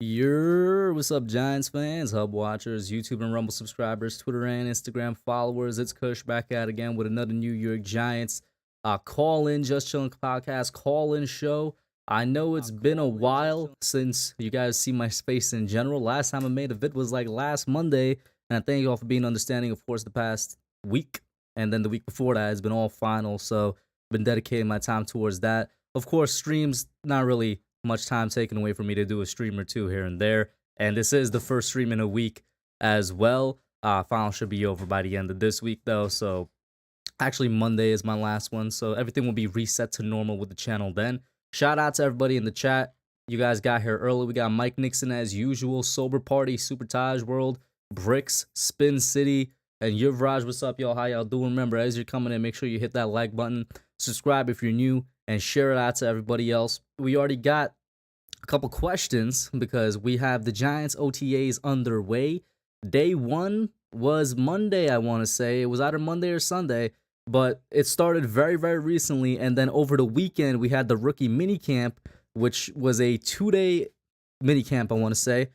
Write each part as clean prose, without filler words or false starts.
What's up, Giants fans, Hub watchers, YouTube and Rumble subscribers, Twitter and Instagram followers? It's Kush back at again with another New York Giants call-in, Just Chillin podcast call-in show. I know it's been a while since you guys see my space in general. Last time I made a vid was like last Monday, and I thank you all for being understanding, of course, the past week. And then the week before that has been all final, so I've been dedicating my time towards that. Of course, streams, not really much time taken away from me to do a stream or two here and there. And this is the first stream in a week as well. Final should be over by the end of this week, though. So actually, Monday is my last one. So everything will be reset to normal with the channel then. Shout out to everybody in the chat. You guys got here early. We got Mike Nixon as usual, Sober Party, Super Taj World, Bricks, Spin City, and Yuvraj. What's up, y'all? How y'all doing? Remember, as you're coming in, make sure you hit that like button, subscribe if you're new, and share it out to everybody else. We already got a couple questions because we have the Giants OTAs underway. Day one was Monday, I want to say. It was either Monday or Sunday, but it started very, very recently. And then over the weekend, we had the rookie minicamp, which was a 2-day minicamp, I want to say.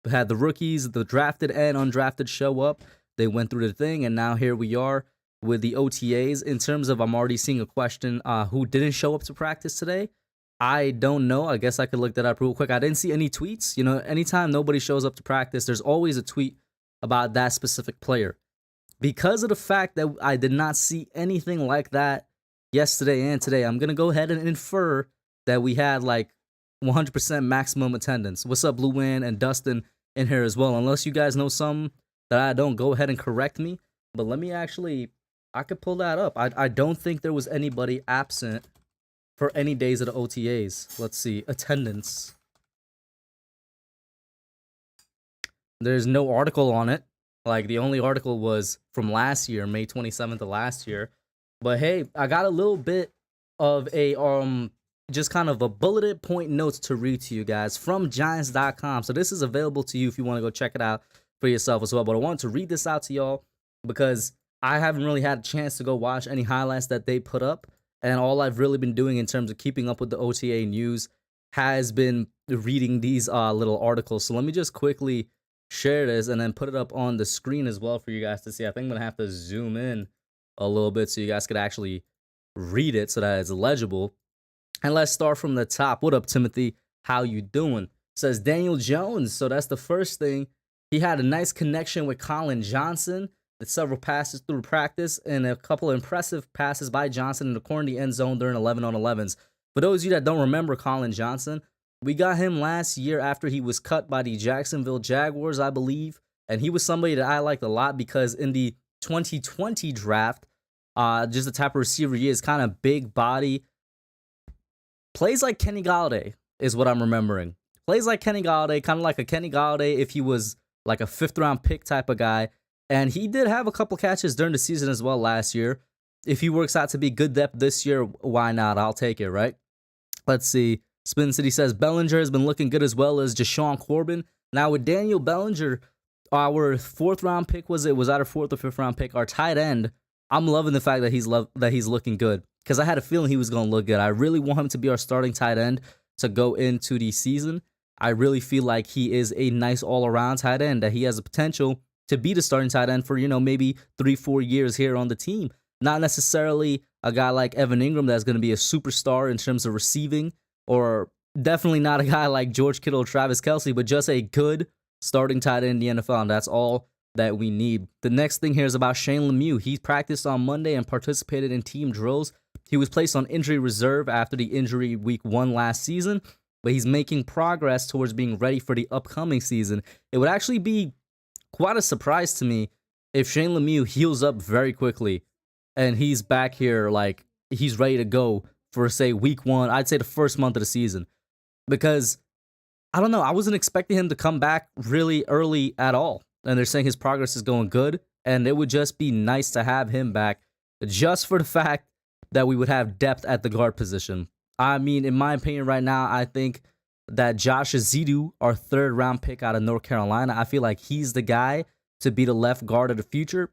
We had the rookies, the drafted and undrafted show up. They went through the thing, and now here we are with the OTAs. In terms of, I'm already seeing a question, who didn't show up to practice today? I don't know. I guess I could look that up real quick. I didn't see any tweets. You know, anytime nobody shows up to practice, there's always a tweet about that specific player. Because of the fact that I did not see anything like that yesterday and today, I'm going to go ahead and infer that we had like 100% maximum attendance. What's up, Blue Win and Dustin in here as well? Unless you guys know something that I don't, go ahead and correct me. But let me actually, I could pull that up. I don't think there was anybody absent for any days of the OTAs. Let's see, attendance. There's no article on it. Like, the only article was from last year, May 27th of last year. But hey, I got a little bit of a, just kind of a bulleted point notes to read to you guys from Giants.com. So this is available to you if you want to go check it out for yourself as well. But I wanted to read this out to y'all because I haven't really had a chance to go watch any highlights that they put up. And all I've really been doing in terms of keeping up with the OTA news has been reading these little articles. So let me just quickly share this and then put it up on the screen as well for you guys to see. I think I'm going to have to zoom in a little bit so you guys could actually read it so that it's legible. And let's start from the top. What up, Timothy? How you doing? Says Daniel Jones. So that's the first thing. He had a nice connection with Colin Johnson. Several passes through practice and a couple of impressive passes by Johnson in the corner of the end zone during 11-on-11s. For those of you that don't remember Colin Johnson, we got him last year after he was cut by the Jacksonville Jaguars, I believe. And he was somebody that I liked a lot because in the 2020 draft, just the type of receiver he is, kind of big body. Plays like Kenny Golladay is what I'm remembering. Plays like Kenny Golladay, kind of like a Kenny Golladay if he was like a 5th-round pick type of guy. And he did have a couple catches during the season as well last year. If he works out to be good depth this year, why not? I'll take it, right? Let's see. Spin City says Bellinger has been looking good as well as Deshaun Corbin. Now with Daniel Bellinger, our 4th-round pick was either 4th or 5th-round pick. Our tight end, I'm loving the fact that he's looking good because I had a feeling he was going to look good. I really want him to be our starting tight end to go into the season. I really feel like he is a nice all-around tight end, that he has a potential to be the starting tight end for, you know, maybe 3-4 years here on the team. Not necessarily a guy like Evan Ingram that's going to be a superstar in terms of receiving, or definitely not a guy like George Kittle or Travis Kelce, but just a good starting tight end in the NFL, and that's all that we need. The next thing here is about Shane Lemieux. He practiced on Monday and participated in team drills. He was placed on injury reserve after the injury week 1 last season, but he's making progress towards being ready for the upcoming season. It would actually be quite a surprise to me if Shane Lemieux heals up very quickly and he's back here like he's ready to go for, say, week 1. I'd say the first month of the season. Because, I don't know, I wasn't expecting him to come back really early at all. And they're saying his progress is going good. And it would just be nice to have him back just for the fact that we would have depth at the guard position. I mean, in my opinion right now, I think that Josh Azidu, our 3rd-round pick out of North Carolina, I feel like he's the guy to be the left guard of the future.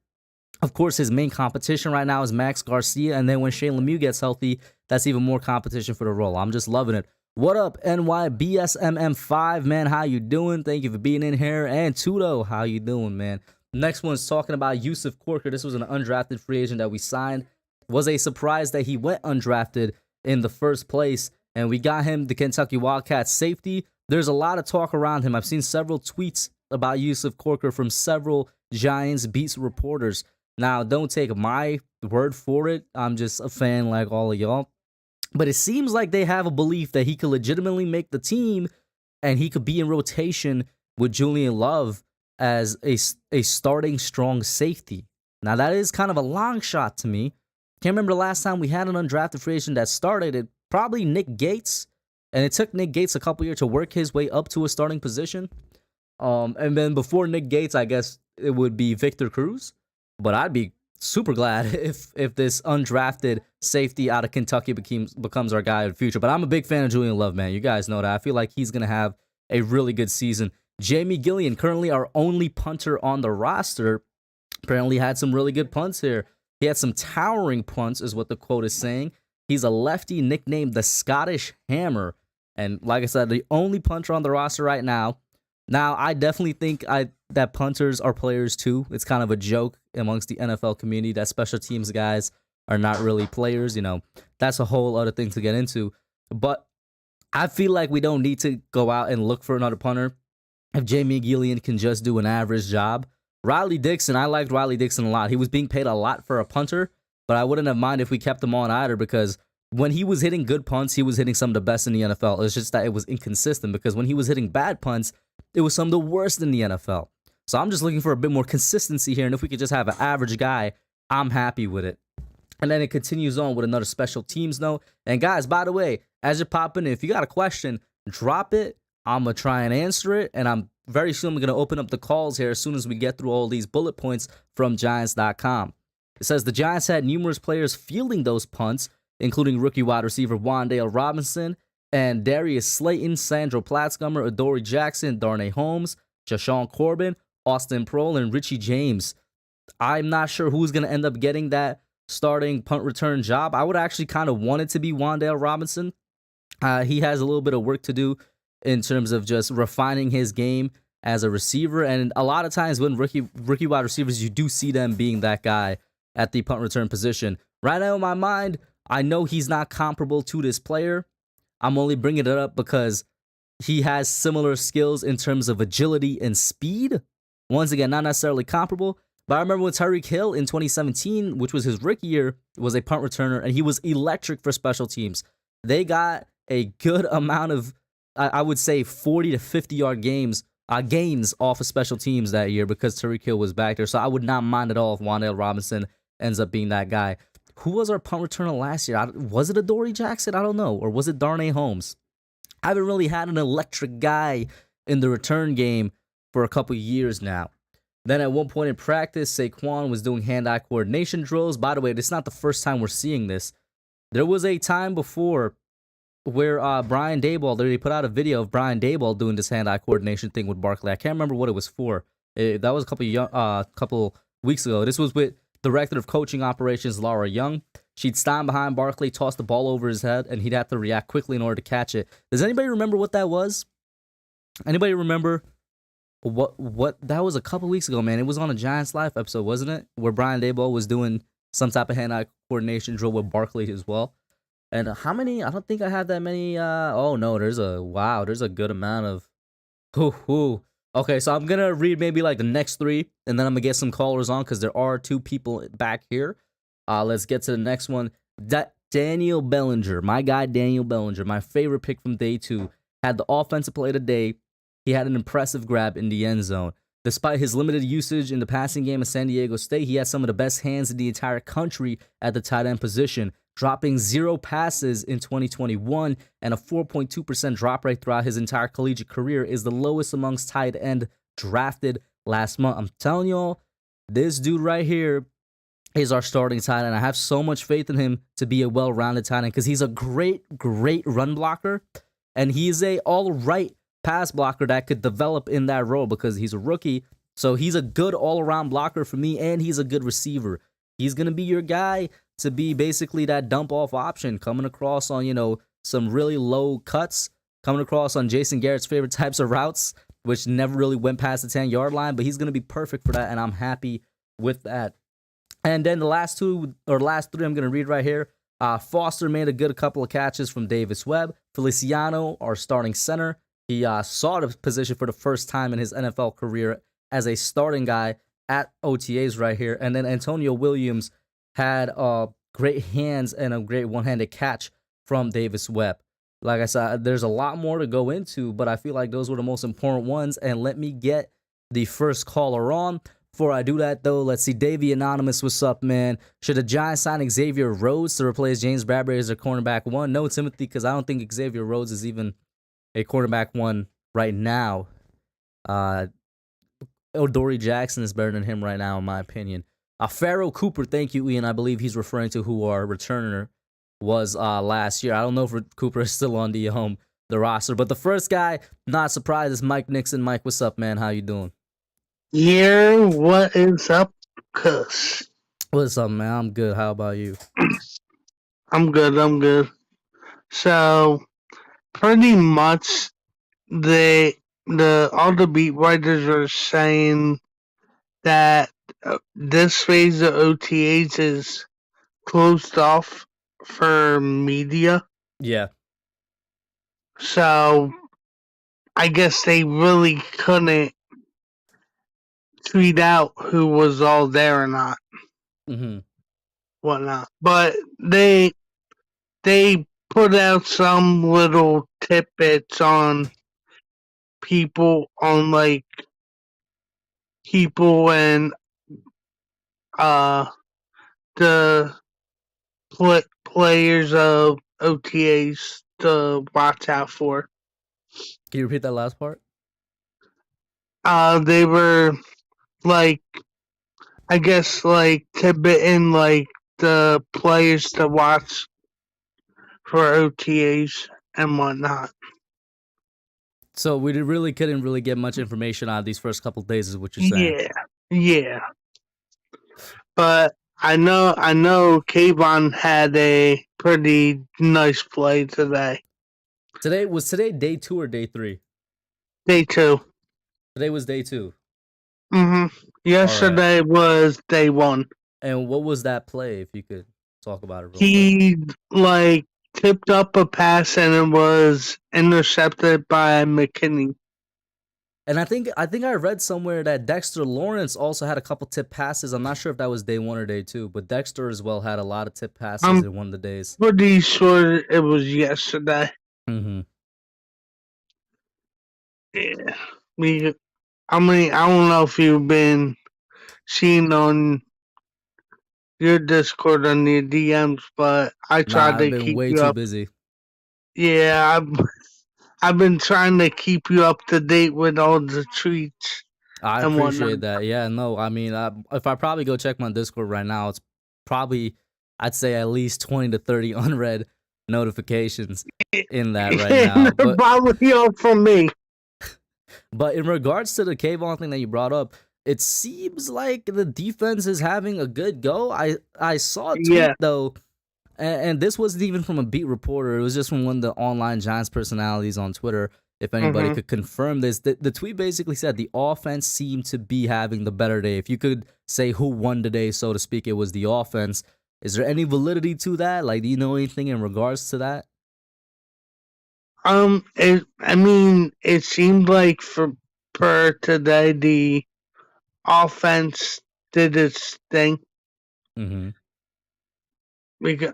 Of course, his main competition right now is Max Garcia, and then when Shane Lemieux gets healthy, that's even more competition for the role. I'm just loving it. What up, NYBSMM5, man? How you doing? Thank you for being in here. And Tudo, how you doing, man? Next one's talking about Yusuf Corker. This was an undrafted free agent that we signed. Was a surprise that he went undrafted in the first place, and we got him, the Kentucky Wildcats safety. There's a lot of talk around him. I've seen several tweets about Yusuf Corker from several Giants beats reporters. Now, don't take my word for it. I'm just a fan like all of y'all. But it seems like they have a belief that he could legitimately make the team and he could be in rotation with Julian Love as a starting strong safety. Now, that is kind of a long shot to me. Can't remember the last time we had an undrafted free agent that started. It probably Nick Gates. And it took Nick Gates a couple years to work his way up to a starting position. And then before Nick Gates, I guess it would be Victor Cruz. But I'd be super glad if this undrafted safety out of Kentucky becomes our guy in the future. But I'm a big fan of Julian Love, man. You guys know that. I feel like he's going to have a really good season. Jamie Gillian, currently our only punter on the roster, apparently had some really good punts here. He had some towering punts, is what the quote is saying. He's a lefty nicknamed the Scottish Hammer. And like I said, the only punter on the roster right now. Now, I definitely think that punters are players too. It's kind of a joke amongst the NFL community that special teams guys are not really players. You know, that's a whole other thing to get into. But I feel like we don't need to go out and look for another punter if Jamie Gillian can just do an average job. Riley Dixon, I liked Riley Dixon a lot. He was being paid a lot for a punter, but I wouldn't have minded if we kept him on either, because when he was hitting good punts, he was hitting some of the best in the NFL. It's just that it was inconsistent, because when he was hitting bad punts, it was some of the worst in the NFL. So I'm just looking for a bit more consistency here, and if we could just have an average guy, I'm happy with it. And then it continues on with another special teams note. And guys, by the way, as you're popping in, if you got a question, drop it. I'm going to try and answer it, and I'm very soon going to open up the calls here as soon as we get through all these bullet points from Giants.com. It says the Giants had numerous players fielding those punts, including rookie wide receiver Wan'Dale Robinson and Darius Slayton, Sandro Platzgummer, Adoree Jackson, Darnay Holmes, Jashawn Corbin, Austin Proehl, and Richie James. I'm not sure who's going to end up getting that starting punt return job. I would actually kind of want it to be Wan'Dale Robinson. He has a little bit of work to do in terms of just refining his game as a receiver. And a lot of times when rookie wide receivers, you do see them being that guy at the punt return position. Right now in my mind, I know he's not comparable to this player. I'm only bringing it up because he has similar skills in terms of agility and speed. Once again, not necessarily comparable. But I remember when Tyreek Hill in 2017, which was his rookie year, was a punt returner, and he was electric for special teams. They got a good amount of, I would say, 40 to 50-yard gains off of special teams that year because Tyreek Hill was back there. So I would not mind at all if Wan'Dale Robinson ends up being that guy. Who was our punt returner last year? Was it Adoree Jackson? I don't know. Or was it Darnay Holmes? I haven't really had an electric guy in the return game for a couple years now. Then at one point in practice, Saquon was doing hand-eye coordination drills. By the way, this is not the first time we're seeing this. There was a time before where Brian Daboll, they put out a video of Brian Daboll doing this hand-eye coordination thing with Barkley. I can't remember what it was for. That was a couple weeks ago. This was with Director of Coaching Operations, Laura Young. She'd stand behind Barkley, toss the ball over his head, and he'd have to react quickly in order to catch it. Does anybody remember what that was? Anybody remember what that was a couple weeks ago, man? It was on a Giants Live episode, wasn't it? Where Brian Daboll was doing some type of hand-eye coordination drill with Barkley as well. And how many? I don't think I have that many. Oh, no, there's a good amount of. Okay, so I'm going to read maybe like the next three, and then I'm going to get some callers on because there are two people back here. Let's get to the next one. Daniel Bellinger, my guy Daniel Bellinger, my favorite pick from day 2, had the offensive play of the day. He had an impressive grab in the end zone. Despite his limited usage in the passing game at San Diego State, he had some of the best hands in the entire country at the tight end position, dropping 0 passes in 2021 and a 4.2% drop rate throughout his entire collegiate career is the lowest amongst tight end drafted last month. I'm telling y'all, this dude right here is our starting tight end. I have so much faith in him to be a well-rounded tight end because he's a great run blocker, and he's a all-right pass blocker that could develop in that role because he's a rookie. So he's a good all-around blocker for me, and he's a good receiver. He's going to be your guy to be basically that dump-off option coming across on, some really low cuts coming across on Jason Garrett's favorite types of routes, which never really went past the 10-yard line, but he's going to be perfect for that, and I'm happy with that. And then the last three I'm going to read right here. Foster made a good couple of catches from Davis Webb. Feliciano, our starting center, he saw the position for the first time in his NFL career as a starting guy at OTAs right here. And then Antonio Williams had great hands and a great one-handed catch from Davis Webb. Like I said, there's a lot more to go into, but I feel like those were the most important ones. And let me get the first caller on. Before I do that, though, let's see. Davey Anonymous, what's up, man? Should the Giants sign Xavier Rhodes to replace James Bradbury as their cornerback one? No, Timothy, because I don't think Xavier Rhodes is even a cornerback one right now. Odori Jackson is better than him right now, in my opinion. Pharaoh Cooper, thank you, Ian. I believe he's referring to who our returner was last year. I don't know if Cooper is still on the roster, but the first guy, not surprised, is Mike Nixon. Mike, what's up, man? How you doing? Yeah, what is up, Kush? What's up, man? I'm good. How about you? I'm good. So, pretty much, all the beat writers are saying that this phase of OTAs is closed off for media. Yeah. So, I guess they really couldn't tweet out who was all there or not. Mm-hmm. Whatnot. But they put out some little tidbits on people and the players of OTAs to watch out for. Can you repeat that last part? They were I guess tidbitting the players to watch for OTAs and whatnot. So we really couldn't really get much information out of these first couple of days, is what you're saying. Yeah. But I know Kayvon had a pretty nice play today. Was today day 2 or day 3? Day 2. Today was day 2. Yesterday was day 1. And what was that play, if you could talk about it real quick? He tipped up a pass and it was intercepted by McKinney. And I think I read somewhere that Dexter Lawrence also had a couple tip passes. I'm not sure if that was day 1 or day 2, but Dexter as well had a lot of tip passes in one of the days. Pretty sure it was yesterday. Mm-hmm. Yeah. I don't know if you've been seeing on your Discord on your DMs, but I tried to keep you up. I've been way too busy. Yeah, I've been trying to keep you up to date with all the tweets. I appreciate that. Yeah, no, I mean, if I probably go check my Discord right now, it's probably, I'd say, at least 20 to 30 unread notifications in that right now. But probably all from me. But in regards to the Kayvon thing that you brought up, it seems like the defense is having a good go. I saw a tweet, though, and this wasn't even from a beat reporter. It was just from one of the online Giants personalities on Twitter, if anybody could confirm this. The tweet basically said the offense seemed to be having the better day. If you could say who won the day, so to speak, it was the offense. Is there any validity to that? Like, do you know anything in regards to that? It seemed like per today, the offense did its thing. Mm-hmm. Because,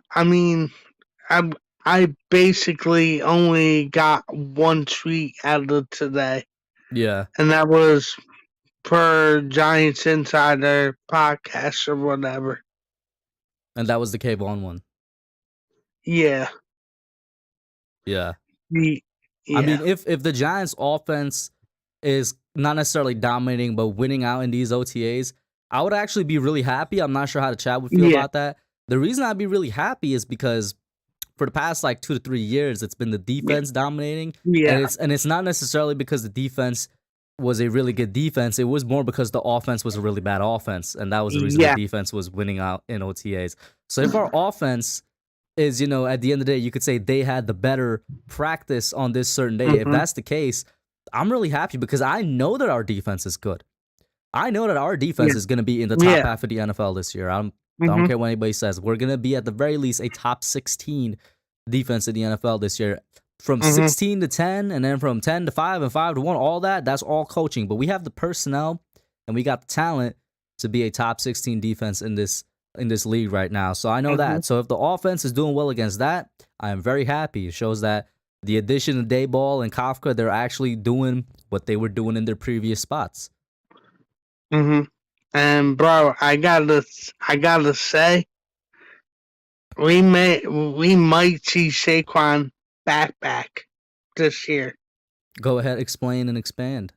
I basically only got one tweet out of today. Yeah. And that was per Giants Insider podcast or whatever. And that was the Kayvon one. Yeah. Yeah. Yeah. I mean, if the Giants' offense is not necessarily dominating, but winning out in these OTAs, I would actually be really happy. I'm not sure how the chat would feel about that. The reason I'd be really happy is because for the past 2 to 3 years, it's been the defense dominating. Yeah. And it's not necessarily because the defense was a really good defense. It was more because the offense was a really bad offense. And that was the reason the defense was winning out in OTAs. So if our offense is, at the end of the day, you could say they had the better practice on this certain day. If that's the case, I'm really happy because I know that our defense is good. I know that our defense Yeah. is going to be in the top Yeah. half of the NFL this year. I don't care what anybody says. We're going to be at the very least a top 16 defense in the NFL this year. From 16 to 10, and then from 10 to 5 and 5 to 1, all that's all coaching. But we have the personnel and we got the talent to be a top 16 defense in this league right now. So I know that. So if the offense is doing well against that, I am very happy. It shows that the addition of Dayball and Kafka, they're actually doing what they were doing in their previous spots. And bro, I gotta say, we might see Saquon back this year. Go ahead, explain and expand.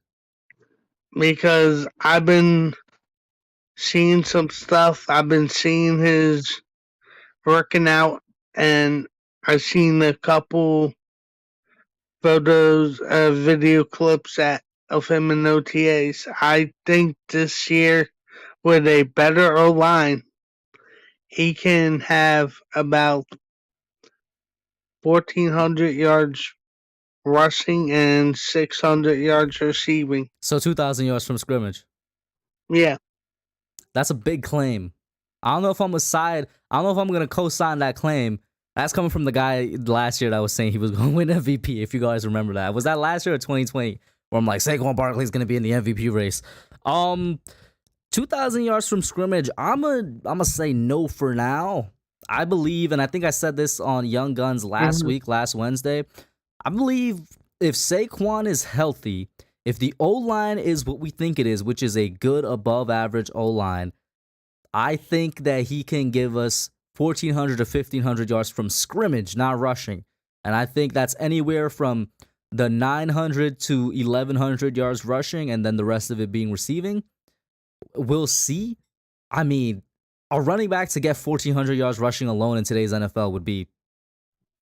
Because I've been seeing some stuff. I've been seeing his working out, and I've seen a couple photos, video clips of him in OTAs. I think this year, with a better O-line, he can have about 1,400 yards rushing and 600 yards receiving. So 2,000 yards from scrimmage. Yeah. That's a big claim. I don't know if I'm going to co-sign that claim. That's coming from the guy last year that was saying he was going to win MVP, if you guys remember that. Was that last year or 2020? Where I'm like, Saquon Barkley's going to be in the MVP race. 2,000 yards from scrimmage, I'm gonna say no for now. I believe, and I think I said this on Young Guns last Wednesday, I believe if Saquon is healthy, if the O-line is what we think it is, which is a good above average O-line, I think that he can give us 1,400 to 1,500 yards from scrimmage, not rushing. And I think that's anywhere from the 900 to 1,100 yards rushing, and then the rest of it being receiving. We'll see. I mean, a running back to get 1,400 yards rushing alone in today's NFL would be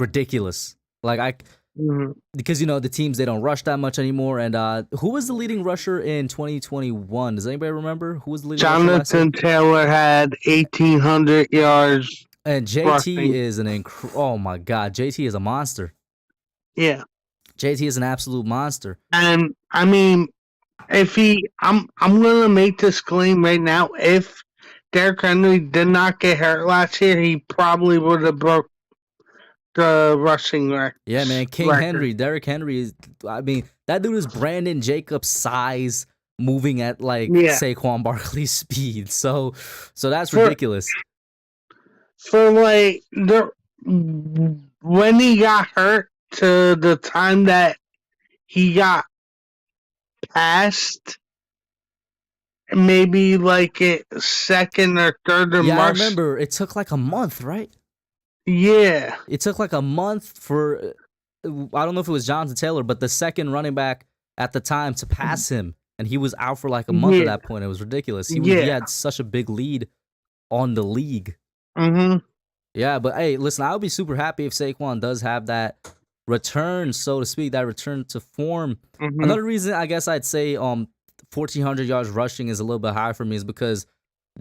ridiculous. Because, the teams, they don't rush that much anymore. And who was the leading rusher in 2021? Does anybody remember? Who was the leading rusher last year? Jonathan Taylor had 1,800 yards. And JT is oh my God, JT is a monster. Yeah. JT is an absolute monster. And I mean, I'm gonna make this claim right now. If Derrick Henry did not get hurt last year, he probably would have broke the rushing record. Yeah, man, Henry, Derrick Henry is. I mean, that dude is Brandon Jacobs' size, moving at Saquon Barkley's speed. So that's ridiculous. For when he got hurt to the time that he got past, maybe second or third of March. Yeah, I remember it took like a month, right? Yeah. It took like a month for, I don't know if it was Jonathan Taylor, but the second running back at the time to pass him. And he was out for like a month at that point. It was ridiculous. He had such a big lead on the league. Yeah, but hey, listen, I would be super happy if Saquon does have that return, so to speak, that return to form. Another reason I guess I'd say 1,400 yards rushing is a little bit high for me is because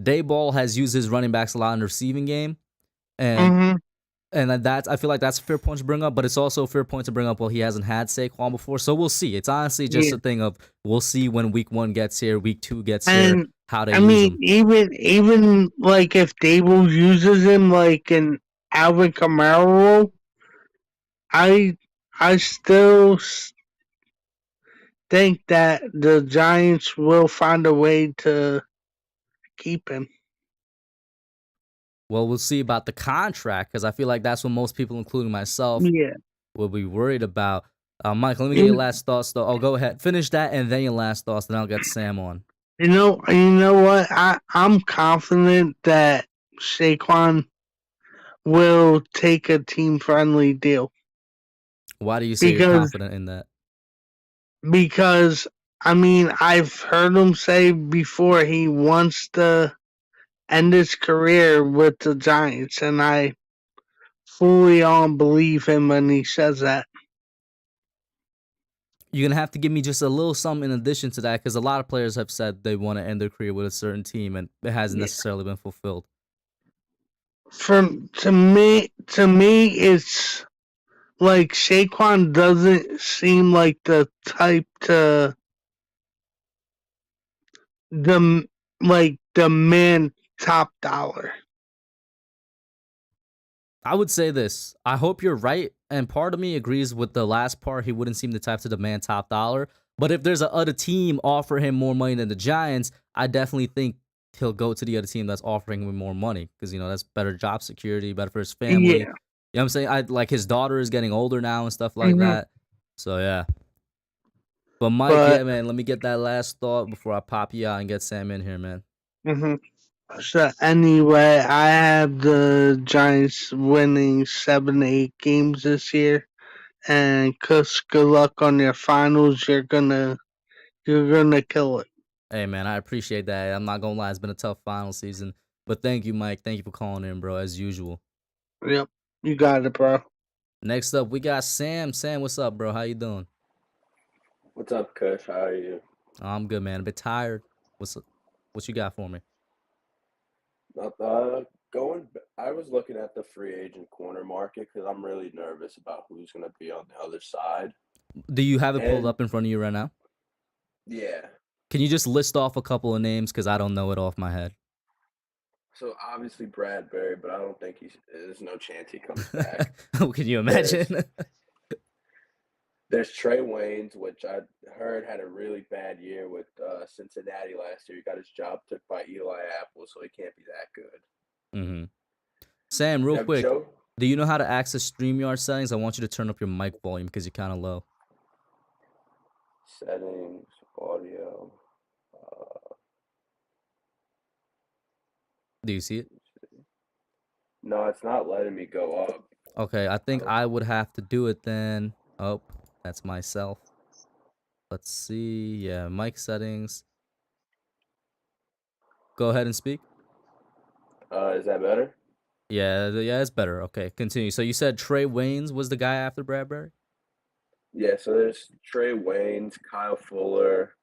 Dayball has used his running backs a lot in the receiving game. And that's, I feel like that's a fair point to bring up, but it's also a fair point to bring up, well, he hasn't had Saquon before, so we'll see. It's honestly just a thing of, we'll see when week 1 gets here, week 2 gets here, how they use him. even if Dayball uses him like an Alvin Kamara role, I still think that the Giants will find a way to keep him. Well, we'll see about the contract, because I feel like that's what most people, including myself, will be worried about. Mike, let me get your last thoughts, though. Oh, go ahead. Finish that, and then your last thoughts, then I'll get Sam on. You know what? I'm confident that Saquon will take a team-friendly deal. Why do you say you're confident in that? Because, I mean, I've heard him say before he wants to end his career with the Giants, and I fully believe him when he says that. You're going to have to give me just a little something in addition to that, because a lot of players have said they want to end their career with a certain team, and it hasn't necessarily been fulfilled. from to me, it's like Saquon doesn't seem like the type to the demand top dollar. I would say this. I hope you're right, and part of me agrees with the last part. He wouldn't seem the type to demand top dollar. But if there's a other team offer him more money than the Giants, I definitely think he'll go to the other team that's offering him more money because that's better job security, better for his family. You Yeah. know what I'm saying? I like his daughter is getting older now and stuff like Hmm. that. So yeah. But Mike, But yeah, man, let me get that last thought before I pop you out and get Sam in here, man. mhm. So anyway, I have the Giants winning 7-8 games this year. And Kush, good luck on your finals. You're gonna kill it. Hey man, I appreciate that. I'm not gonna lie, it's been a tough final season. But thank you, Mike. Thank you for calling in, bro, as usual. Yep, you got it, bro. Next up, we got Sam. Sam, what's up, bro? How you doing? What's up, Kush? How are you? Oh, I'm good, man. A bit tired. What's what you got for me? Not going. I was looking at the free agent corner market because I'm really nervous about who's going to be on the other side. Do you have it pulled And up in front of you right now? yeah, Can you just list off a couple of names because I don't know it off my head? so obviously Bradbury, but I don't think there's no chance he comes back. Can you There's imagine? there's Trey Waynes, which I heard had a really bad year with Cincinnati last year. He got his job took by Eli Apple, so he can't be that good. hmm Sam, You real have quick, Joe do you know how to access StreamYard settings? I want you to turn up your mic volume because you're kind of low. settings, audio. Uh, Do you see it? no, it's not letting me go up. Okay, I I think don't. I would have to do it then. Oh, that's myself. Let's see. Yeah, mic settings. Go ahead and speak. Is that better? Yeah, yeah, it's better. Okay, continue. So you said Trey Waynes was the guy after Bradbury? Yeah, so there's Trey Waynes, Kyle Fuller,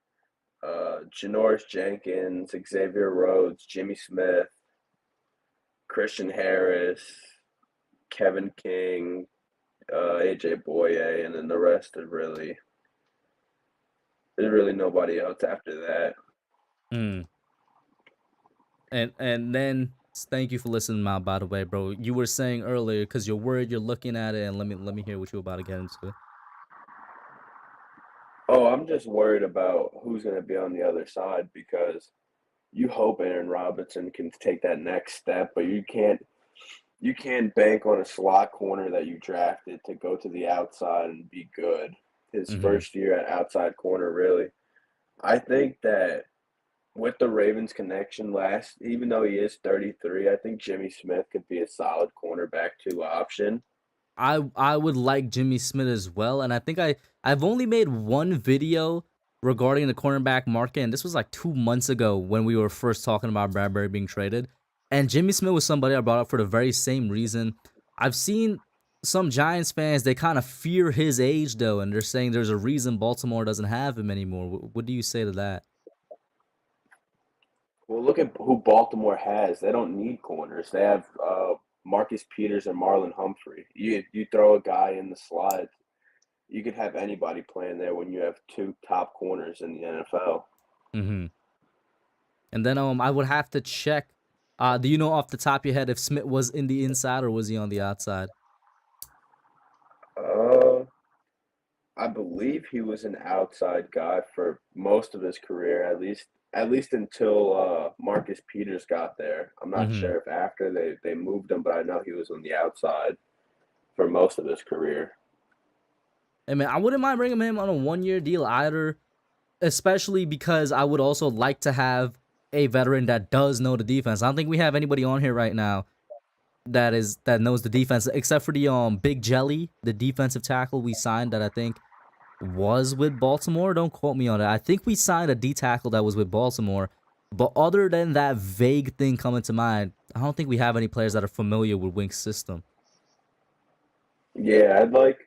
Janoris Jenkins, Xavier Rhodes, Jimmy Smith, Christian Harris, Kevin King, AJ Boye, and then the rest are really there's really nobody else after that. Hmm. And then thank you for listening, out. By the way, bro, you were saying earlier because you're worried, you're looking at it, and let me hear what you're about to get into. Oh, I'm just worried about who's going to be on the other side because you hope Aaron Robinson can take that next step, but you can't bank on a slot corner that you drafted to go to the outside and be good. His Mm-hmm. first year at outside corner, really. I think that with the Ravens connection even though he is 33, I think Jimmy Smith could be a solid cornerback two option. I would like Jimmy Smith as well, and I think I've only made one video regarding the cornerback market, and this was like 2 months ago when we were first talking about Bradbury being traded. And Jimmy Smith was somebody I brought up for the very same reason. I've seen some Giants fans, they kind of fear his age though, and they're saying there's a reason Baltimore doesn't have him anymore. What do you say to that? Well, look at who Baltimore has. They don't need corners. They have Marcus Peters and Marlon Humphrey. You throw a guy in the slot, you could have anybody playing there when you have two top corners in the NFL. Mm-hmm. And then I would have to check. Do you know off the top of your head if Smith was in the inside or was he on the outside? Uh, I believe he was an outside guy for most of his career, at least until Marcus Peters got there. I'm not Mm-hmm. sure if after they moved him, but I know he was on the outside for most of his career. Hey man, I wouldn't mind bringing him on a 1 year deal either, especially because I would also like to have a veteran that does know the defense. I don't think we have anybody on here right now that knows the defense except for the Big Jelly, the defensive tackle we signed that I think was with Baltimore. Don't quote me on it. I think we signed a D tackle that was with Baltimore. But other than that vague thing coming to mind, I don't think we have any players that are familiar with Wink's system. Yeah, I'd like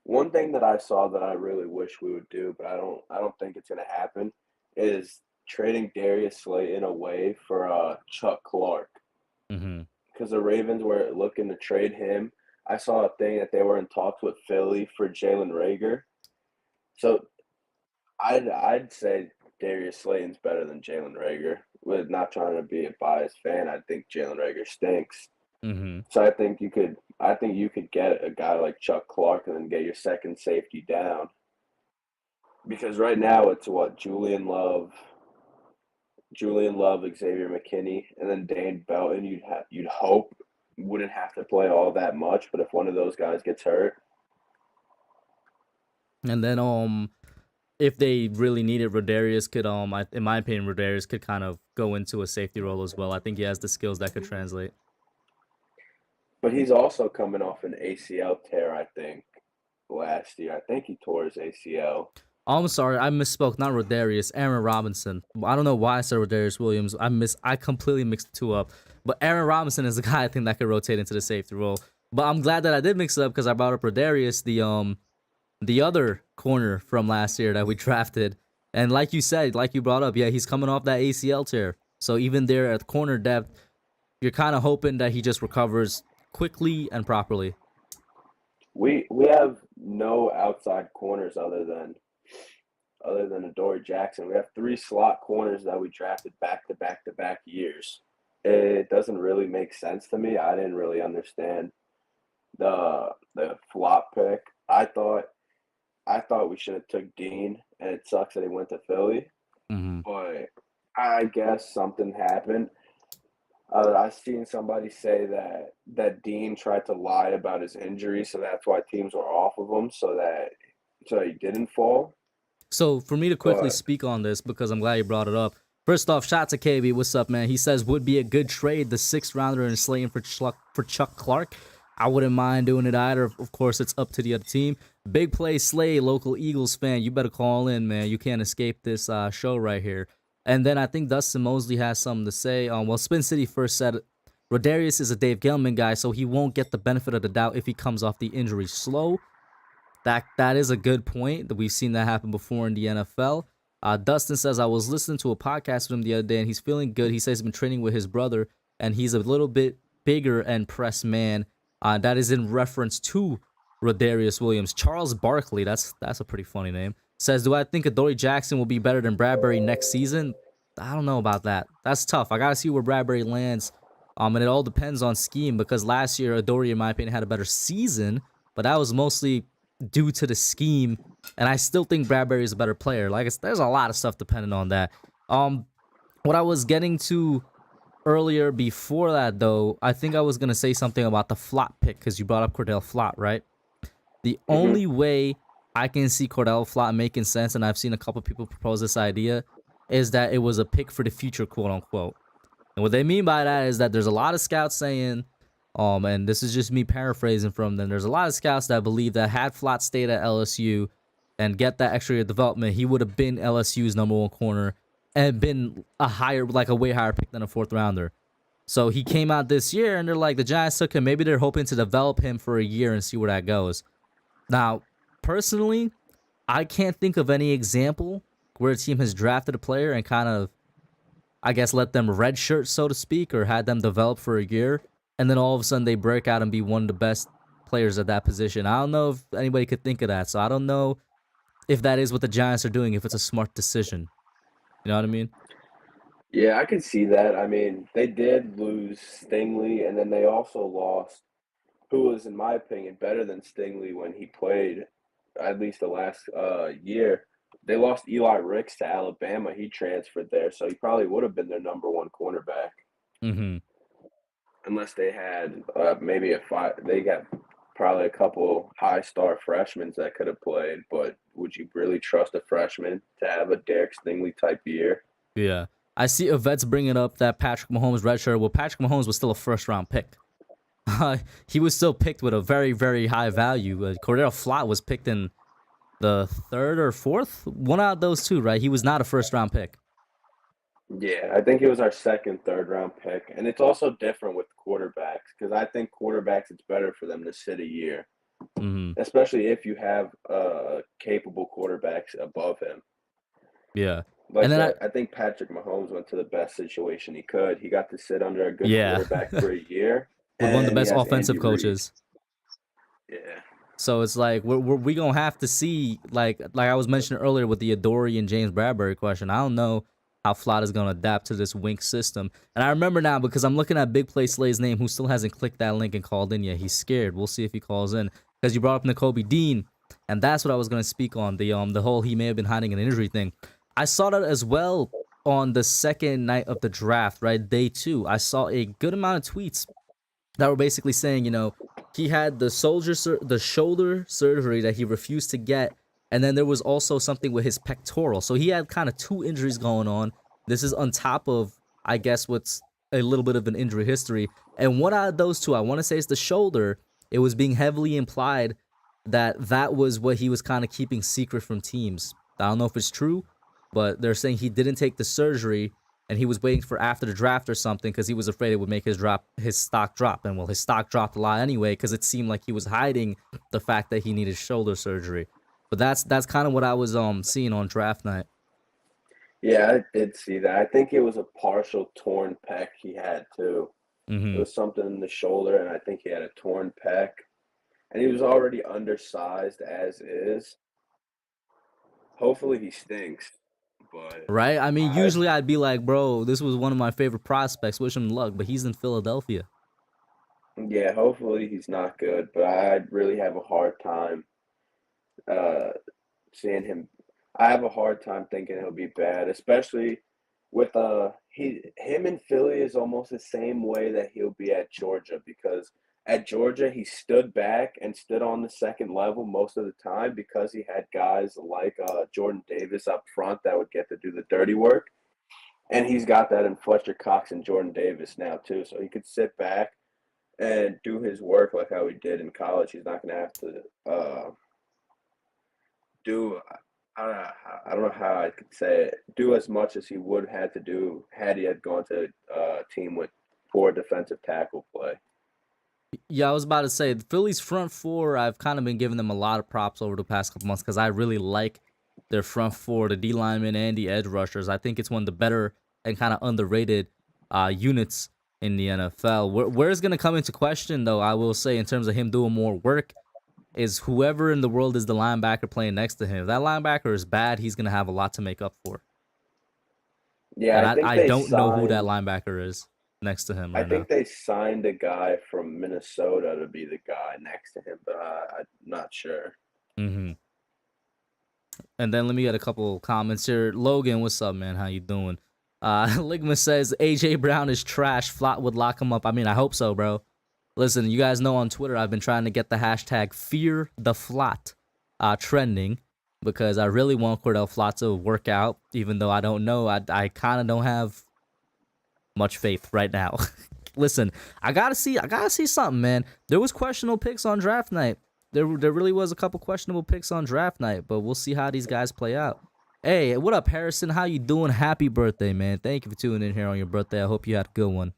one thing that I saw that I really wish we would do, but I don't think it's gonna happen, is trading Darius Slayton away for Chuck Clark. Mm-hmm. because the Ravens were looking to trade him. I saw a thing that they were in talks with Philly for Jalen Reagor. So I'd say Darius Slayton's better than Jalen Reagor. With not trying to be a biased fan, I think Jalen Reagor stinks. Mm-hmm. So I think you could get a guy like Chuck Clark and then get your second safety down. Because right now it's what Julian Love, Xavier McKinney, and then Dane Belton. You'd hope wouldn't have to play all that much, but if one of those guys gets hurt, And then if they really needed, Rodarius could in my opinion, Rodarius could kind of go into a safety role as well. I think he has the skills that could translate. but he's also coming off an ACL tear, I think, last year. I think he tore his ACL. Oh, I'm sorry, I misspoke. Not Rodarius, Aaron Robinson. I don't know why I said Rodarius Williams. I completely mixed the two up. But Aaron Robinson is the guy I think that could rotate into the safety role. But I'm glad that I did mix it up because I brought up Rodarius, the other corner from last year that we drafted. And like you said, like you brought up, yeah, he's coming off that ACL tear. So even there at corner depth, you're kind of hoping that he just recovers quickly and properly. We have no outside corners other than Adoree Jackson. We have 3 slot corners that we drafted back to back to back years. It doesn't really make sense to me. I didn't really understand the flop pick. I thought we should have took Dean, and it sucks that he went to Philly. Mm-hmm. But I guess something happened. I've seen somebody say that Dean tried to lie about his injury, so that's why teams were off of him, so he didn't fall. So for me to quickly speak on this, because I'm glad you brought it up. First off, shout to KB. What's up, man? He says would be a good trade, the 6th rounder and Slayton for Chuck Clark. I wouldn't mind doing it either. Of course, it's up to the other team. Big play Slay, local Eagles fan. You better call in, man. You can't escape this show right here. And then I think Dustin Mosley has something to say. Well, Spin City first said Rodarius is a Dave Gettleman guy, so he won't get the benefit of the doubt if he comes off the injury slow. That is a good point. That we've seen that happen before in the NFL. Dustin says, I was listening to a podcast with him the other day, and he's feeling good. He says he's been training with his brother, and he's a little bit bigger and pressed man. That is in reference to Rodarius Williams. Charles Barkley, that's a pretty funny name, says, do I think Adoree Jackson will be better than Bradbury next season? I don't know about that. That's tough. I got to see where Bradbury lands. And it all depends on scheme, because last year Adoree, in my opinion, had a better season, but that was mostly due to the scheme, and I still think Bradbury is a better player. There's a lot of stuff depending on that. What I was getting to earlier before that, though, I think I was going to say something about the flop pick, because you brought up Cordell Flott, right? The only way I can see Cordell Flott making sense, and I've seen a couple people propose this idea, is that it was a pick for the future, quote unquote. And what they mean by that is that there's a lot of scouts saying, and this is just me paraphrasing from them, there's a lot of scouts that believe that had Flott stayed at LSU and get that extra year of development, he would have been LSU's number 1 corner and been a way higher pick than a 4th rounder. So he came out this year, and they're like, the Giants took him. Maybe they're hoping to develop him for a year and see where that goes. Now, personally, I can't think of any example where a team has drafted a player and kind of, I guess, let them redshirt, so to speak, or had them develop for a year, and then all of a sudden they break out and be one of the best players at that position. I don't know if anybody could think of that, so I don't know if that is what the Giants are doing, if it's a smart decision. You know what I mean? Yeah, I can see that. I mean, they did lose Stingley, and then they also lost, who was, in my opinion, better than Stingley when he played, at least the last year. They lost Eli Ricks to Alabama. He transferred there, so he probably would have been their number 1 cornerback. Mm-hmm. Unless they had they got probably a couple high-star freshmen that could have played, but would you really trust a freshman to have a Derek Stingley type year? Yeah. I see Yvette's bringing up that Patrick Mahomes redshirt. Well, Patrick Mahomes was still a 1st-round pick. He was still picked with a very, very high value. Cordell Flott was picked in the 3rd or 4th? One out of those 2, right? He was not a 1st-round pick. Yeah, I think it was our 2nd, 3rd-round pick. And it's also different with quarterbacks, because I think quarterbacks, it's better for them to sit a year, especially if you have capable quarterbacks above him. Yeah. And then I think Patrick Mahomes went to the best situation he could. He got to sit under a good yeah, quarterback for a year, with one of the and he best has Andy offensive Reid. coaches. Yeah. So it's like we gonna have to see, like I was mentioning earlier with the Adoree and James Bradbury question. I don't know how Flott is gonna adapt to this wink system. And I remember now because I'm looking at Big Play Slay's name, who still hasn't clicked that link and called in yet. He's scared. We'll see if he calls in because you brought up N'Kobe Dean, and that's what I was gonna speak on, the whole he may have been hiding an injury thing. I saw that as well on the second night of the draft, right, day 2. I saw a good amount of tweets that were basically saying, he had the shoulder surgery that he refused to get, and then there was also something with his pectoral. So he had kind of 2 injuries going on. This is on top of, I guess, what's a little bit of an injury history. And one out of those 2, I want to say it's the shoulder. It was being heavily implied that that was what he was kind of keeping secret from teams. I don't know if it's true, but they're saying he didn't take the surgery and he was waiting for after the draft or something because he was afraid it would make his stock drop. And well, his stock dropped a lot anyway because it seemed like he was hiding the fact that he needed shoulder surgery. But that's kind of what I was seeing on draft night. Yeah, I did see that. I think it was a partial torn pec he had too. It was something in the shoulder, and I think he had a torn pec. And he was already undersized as is. Hopefully he stinks. But Right? I mean, usually I'd be like, bro, this was one of my favorite prospects. Wish him luck, but he's in Philadelphia. yeah, hopefully he's not good. But I'd really have a hard time uh, seeing him. I have a hard time thinking he'll be bad, especially with him in Philly is almost the same way that he'll be at Georgia, because at Georgia he stood back and stood on the second level most of the time because he had guys like Jordan Davis up front that would get to do the dirty work, and he's got that in Fletcher Cox and Jordan Davis now too, so he could sit back and do his work like how he did in college. He's not going to have to do I don't know how I could say it, do as much as he would have had to do had he had gone to a team with poor defensive tackle play. Yeah, I was about to say, the Phillies front 4, I've kind of been giving them a lot of props over the past couple months because I really like their front 4, the D linemen and the edge rushers. I think it's one of the better and kind of underrated units in the NFL. Where it's going to come into question, though, I will say, in terms of him doing more work, is whoever in the world is the linebacker playing next to him. If that linebacker is bad, he's going to have a lot to make up for. Yeah, And I think I they don't know who that signed. linebacker is next to him I right now. think they signed a guy from Minnesota to be the guy next to him, but I'm not sure. Mm-hmm. And then let me get a couple comments here. Logan, what's up, man? How you doing? Ligma says AJ Brown is trash. Flott would lock him up. I mean, I hope so, bro. Listen, you guys know on Twitter I've been trying to get the hashtag #FearTheFlott trending because I really want Cordell Flott to work out, even though I don't know. I kind of don't have much faith right now. Listen, I gotta see something, man. There was questionable picks on draft night. There really was a couple questionable picks on draft night, but we'll see how these guys play out. Hey, what up, Harrison? How you doing? Happy birthday, man. Thank you for tuning in here on your birthday. I hope you had a good one.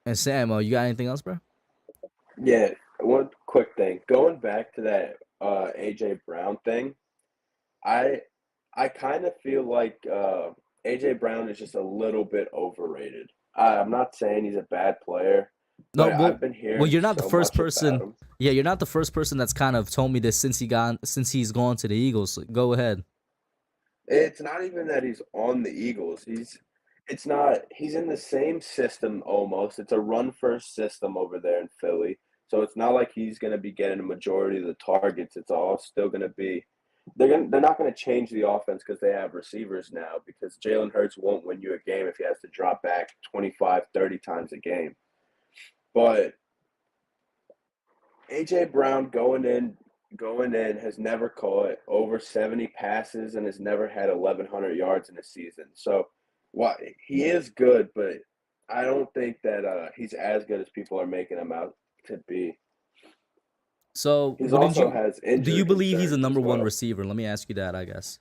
And Sam, you got anything else, bro? Yeah, one quick thing. Going back to that AJ Brown thing, I kind of feel like AJ Brown is just a little bit overrated. I'm not saying he's a bad player, No, but I've been well, hearing you're not the so first much about person. him. Yeah, you're not the first person that's kind of told me this since he's gone to the Eagles. So go ahead. It's not even that he's on the Eagles. It's not he's in the same system almost. It's a run first system over there in Philly. So it's not like he's going to be getting a majority of the targets. It's all still going to be they're not going to change the offense because they have receivers now, because Jalen Hurts won't win you a game if he has to drop back 25, 30 times a game. But AJ Brown going in has never caught over 70 passes and has never had 1,100 yards in a season. So, he is good, but I don't think that he's as good as people are making him out to be. So, He's what did also you has do? injury You believe he's a concerns as number one well. receiver? Let me ask you that, I guess.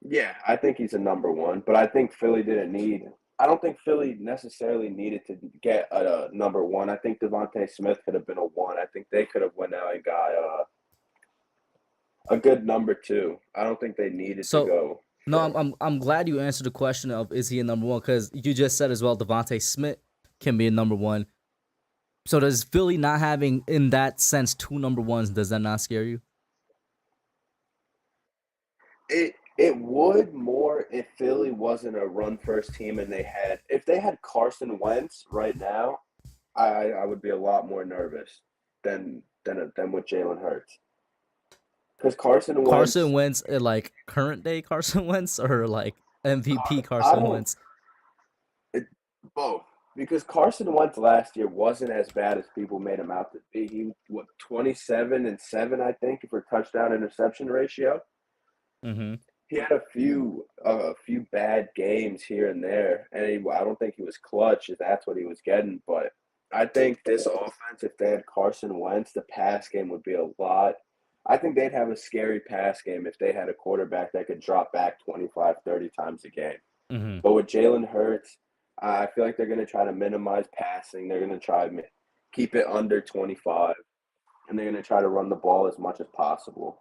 Yeah, I think he's a number one, but I think Philly didn't need. I don't think Philly necessarily needed to get a number one. I think Devontae Smith could have been a one. I think they could have went out and got a good number 2. I don't think they needed to So go no, first. I'm glad you answered the question of is he a number one, because you just said as well Devontae Smith can be a number one. So does Philly not having in that sense 2 number ones, does that not scare you? It would more if Philly wasn't a run first team and if they had Carson Wentz right now, I would be a lot more nervous than with Jalen Hurts. Because Carson Carson Wentz, Wentz, like current day Carson Wentz, or like MVP I Carson don't Wentz? it, both. Because Carson Wentz last year wasn't as bad as people made him out to be. He 27-7, I think, for touchdown interception ratio. Mm-hmm. He had a few bad games here and there, and I don't think he was clutch if that's what he was getting. But I think this offense, if they had Carson Wentz, the pass game would be a lot. I think they'd have a scary pass game if they had a quarterback that could drop back 25, 30 times a game. Mm-hmm. But with Jalen Hurts, I feel like they're going to try to minimize passing. They're going to try to keep it under 25, and they're going to try to run the ball as much as possible.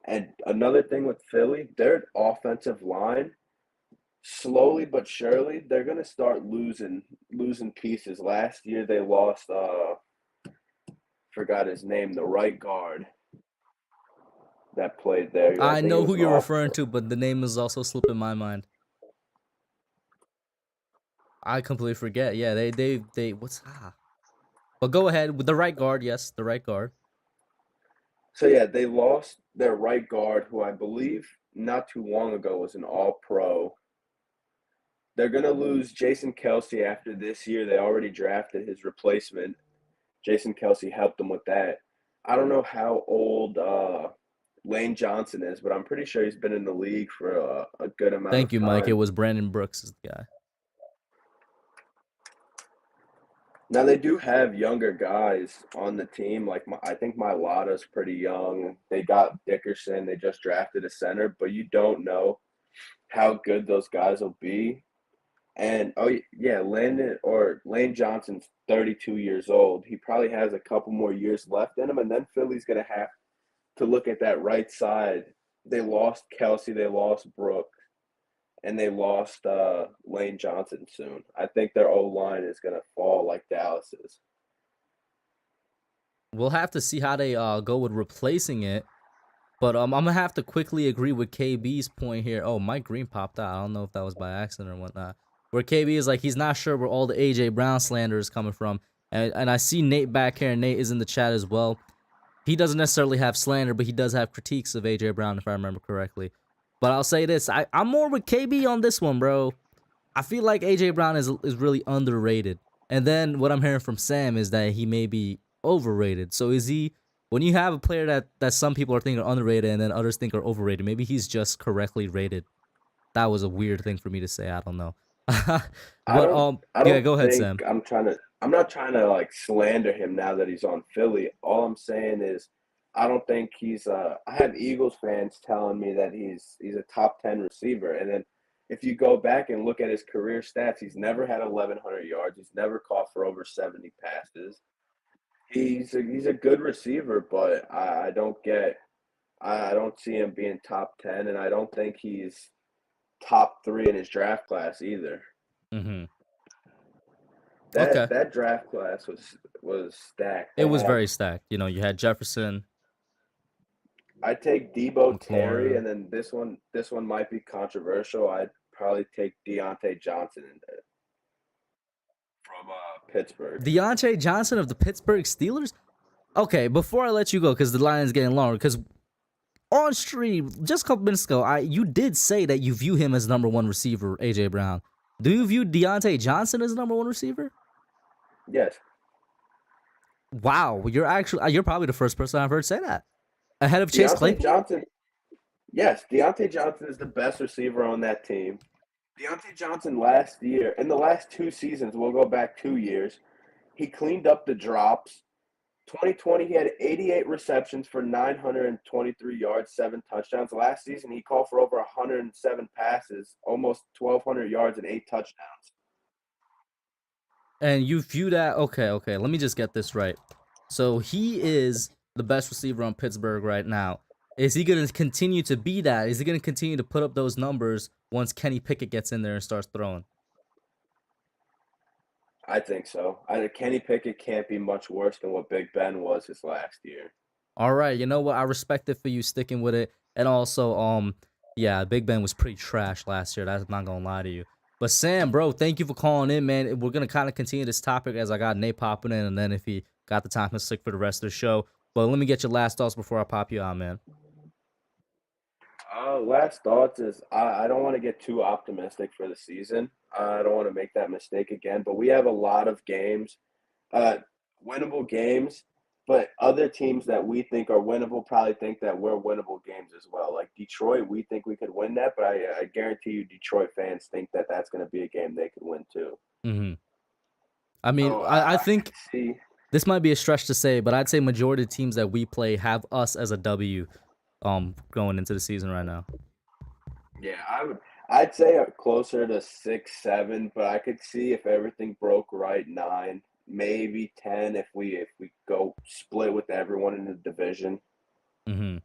And another thing with Philly, their offensive line, slowly but surely, they're gonna start losing pieces. Last year they lost forgot his name, the right guard that played there. I I think it know was who an you're all referring to, but the name is also slipping my mind. I completely forget. Yeah, they what's But go ahead with the right guard. Yes, the right guard. So yeah, they lost their right guard, who I believe not too long ago was an all pro. They're gonna lose Jason Kelsey after this year. They already drafted his replacement. Jason Kelsey helped them with that. I don't know how old Lane Johnson is, but I'm pretty sure he's been in the league for a good amount Thank of you, Mike. It time. was Brandon Brooks is the guy. Now they do have younger guys on the team. Like I think Mailata's pretty young. They got Dickerson. They just drafted a center, but you don't know how good those guys will be. And yeah, Lane Johnson's 32 years old. He probably has a couple more years left in him, and then Philly's gonna have to look at that right side. They lost Kelsey. They lost Brooks. And they lost Lane Johnson soon. I think their O line is going to fall like Dallas's. We'll have to see how they go with replacing it. But I'm gonna have to quickly agree with KB's point here. Oh, Mike Green popped out. I don't know if that was by accident or whatnot. Where KB is like he's not sure where all the AJ Brown slander is coming from. And I see Nate back here, and Nate is in the chat as well. He doesn't necessarily have slander, but he does have critiques of AJ Brown, if I remember correctly. But I'll say this: I'm more with KB on this one, bro. I feel like AJ Brown is really underrated. And then what I'm hearing from Sam is that he may be overrated. So is he? When you have a player that some people are thinking are underrated and then others think are overrated, maybe he's just correctly rated. That was a weird thing for me to say. I don't know. I But don't I yeah, don't go ahead, think Sam. I'm not trying to like slander him now that he's on Philly. All I'm saying is I don't think he's I have Eagles fans telling me that he's a top 10 receiver, and then if you go back and look at his career stats, he's never had 1100 yards. He's never caught for over 70 passes. He's a good receiver, but I don't see him being top 10, and I don't think he's top 3 in his draft class either. Mm-hmm. That Okay. that draft class was stacked. It was very stacked. You know, you had Jefferson, I take Debo Terry, McLaurin. and then this one might be controversial. I'd probably take Deontay Johnson from Pittsburgh. Deontay Johnson of the Pittsburgh Steelers? Okay, before I let you go, because the line is getting longer, because on stream just a couple minutes ago, you did say that you view him as number one receiver, AJ Brown. Do you view Deontay Johnson as number one receiver? Yes. Wow, you're probably the first person I've heard say that. Ahead of Chase Deontay Claypool? Johnson. Yes, Deontay Johnson is the best receiver on that team. Deontay Johnson last year, in the last 2 seasons, we'll go back 2 years, he cleaned up the drops. 2020, he had 88 receptions for 923 yards, 7 touchdowns. Last season, he caught for over 107 passes, almost 1,200 yards, and 8 touchdowns. And you view that, okay, let me just get this right. So he is the best receiver on Pittsburgh right now. Is he going to continue to be that? Is he going to continue to put up those numbers once Kenny Pickett gets in there and starts throwing? I think so. Kenny Pickett can't be much worse than what Big Ben was his last year. All right, you know what? I respect it for you sticking with it. And also, yeah, Big Ben was pretty trash last year. That's not gonna lie to you. But Sam, bro, thank you for calling in, man. We're gonna kind of continue this topic as I got Nate popping in, and then if he got the time to stick for the rest of the show. But let me get your last thoughts before I pop you out, man. Last thoughts is I don't want to get too optimistic for the season. I don't want to make that mistake again. But we have a lot of games, winnable games. But other teams that we think are winnable probably think that we're winnable games as well. Like Detroit, we think we could win that, but I guarantee you Detroit fans think that that's going to be a game they could win too. Mm-hmm. I mean, I think this might be a stretch to say, but I'd say majority of teams that we play have us as a W going into the season right now. Yeah, I'd say closer to 6-7, but I could see if everything broke right 9. Maybe 10 if we go split with everyone in the division. Mm-hmm.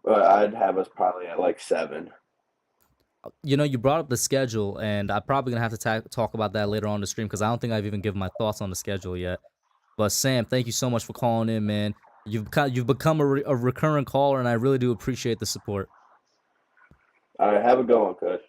But I'd have us probably at like 7. You know, you brought up the schedule, and I'm probably gonna have to talk about that later on the stream because I don't think I've even given my thoughts on the schedule yet. But Sam, thank you so much for calling in, man. You've become a recurring caller, and I really do appreciate the support. All right, have a good one, Kush.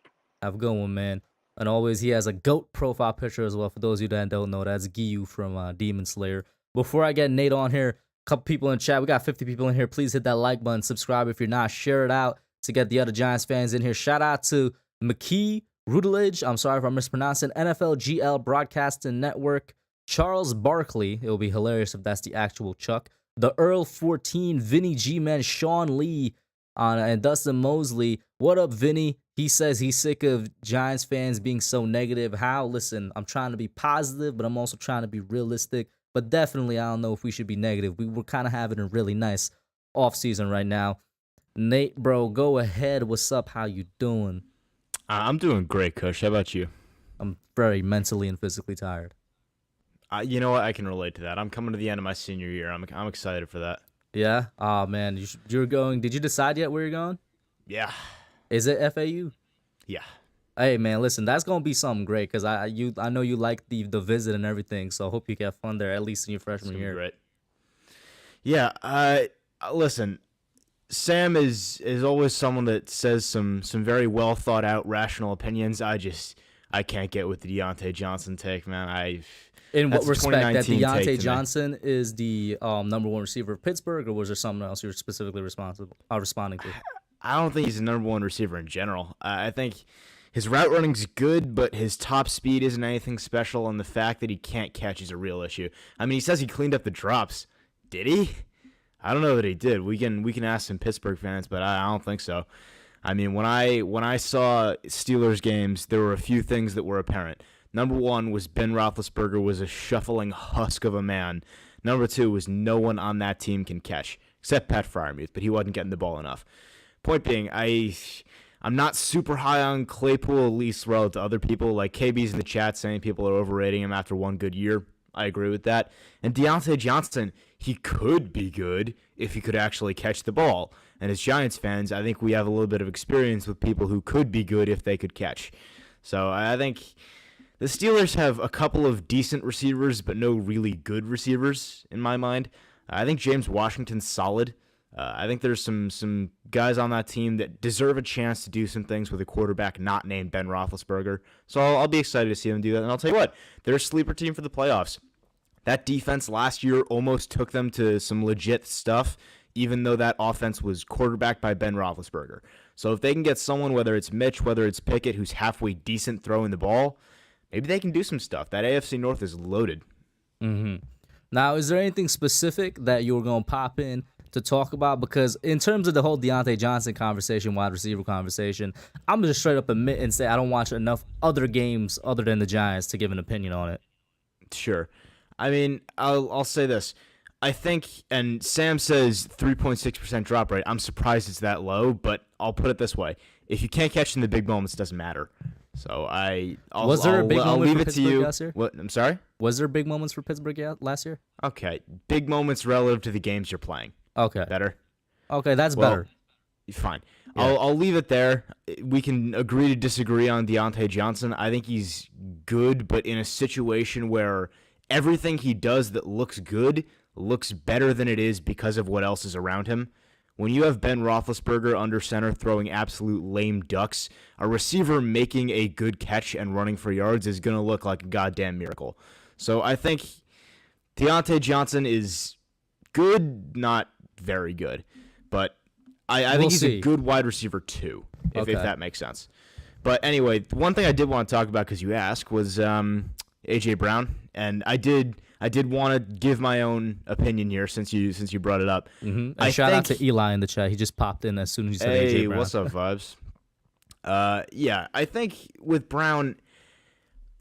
Have a good one, man. And always, he has a GOAT profile picture as well. For those of you that don't know, that's Gyu from Demon Slayer. Before I get Nate on here, a couple people in chat. We got 50 people in here. Please hit that like button. Subscribe if you're not. Share it out to get the other Giants fans in here. Shout out to McKee Rutledge. I'm sorry if I'm mispronouncing. NFL GL Broadcasting Network. Charles Barkley. It will be hilarious if that's the actual Chuck. The Earl 14. Vinny G-Man. Sean Lee. And Dustin Mosley. What up, Vinny? He says he's sick of Giants fans being so negative. How? Listen, I'm trying to be positive, but I'm also trying to be realistic. But definitely, I don't know if we should be negative. We're kind of having a really nice offseason right now. Nate, bro, go ahead. What's up? How you doing? I'm doing great, Kush. How about you? I'm very mentally and physically tired. You know what? I can relate to that. I'm coming to the end of my senior year. I'm excited for that. Yeah? Oh, man. You're going. Did you decide yet where you're going? Yeah. Is it FAU? Yeah. Hey, man, listen, that's going to be something great because I know you like the visit and everything, so I hope you have fun there, at least in your freshman year. Great. Yeah, listen, Sam is always someone that says some very well thought out, rational opinions. I can't get with the Deontay Johnson take, man. In what respect? That Deontay Johnson is the number one receiver of Pittsburgh, or was there something else you were specifically responding to? I don't think he's the number one receiver in general. I think his route running's good, but his top speed isn't anything special, and the fact that he can't catch is a real issue. I mean, he says he cleaned up the drops. Did he? I don't know that he did. We can ask some Pittsburgh fans, but I don't think so. I mean, when I saw Steelers games, there were a few things that were apparent. Number one was Ben Roethlisberger was a shuffling husk of a man. Number two was no one on that team can catch, except Pat Freiermuth, but he wasn't getting the ball enough. Point being, I'm not super high on Claypool, at least relative to other people. Like KB's in the chat saying people are overrating him after one good year. I agree with that. And Deontay Johnson, he could be good if he could actually catch the ball. And as Giants fans, I think we have a little bit of experience with people who could be good if they could catch. So I think the Steelers have a couple of decent receivers, but no really good receivers in my mind. I think James Washington's solid. I think there's some guys on that team that deserve a chance to do some things with a quarterback not named Ben Roethlisberger. So I'll be excited to see them do that. And I'll tell you what, they're a sleeper team for the playoffs. That defense last year almost took them to some legit stuff, even though that offense was quarterbacked by Ben Roethlisberger. So if they can get someone, whether it's Mitch, whether it's Pickett, who's halfway decent throwing the ball, maybe they can do some stuff. That AFC North is loaded. Mm-hmm. Now, is there anything specific that you were going to pop in to talk about? Because in terms of the whole Deontay Johnson conversation, wide receiver conversation, I'm just straight up admit and say I don't watch enough other games other than the Giants to give an opinion on it. Sure. I mean, I'll say this. I think, and Sam says 3.6% drop rate. I'm surprised it's that low, but I'll put it this way. If you can't catch in the big moments, it doesn't matter. So I'll leave it to you. Last year? What? I'm sorry? Was there big moments for Pittsburgh last year? Okay. Big moments relative to the games you're playing. Okay. Better? Okay, that's Well, better. Fine. Yeah. I'll leave it there. We can agree to disagree on Deontay Johnson. I think he's good, but in a situation where everything he does that looks good looks better than it is because of what else is around him. When you have Ben Roethlisberger under center throwing absolute lame ducks, a receiver making a good catch and running for yards is going to look like a goddamn miracle. So I think Deontay Johnson is good, not very good. But I We'll think he's see. a good wide receiver too, if Okay. that makes sense. But anyway, one thing I did want to talk about because you asked was AJ Brown, and I did want to give my own opinion here since you brought it up. And I shout out think- to Eli in the chat. He just popped in as soon as you said Hey, AJ Brown. what's up, vibes? Yeah, I think with Brown,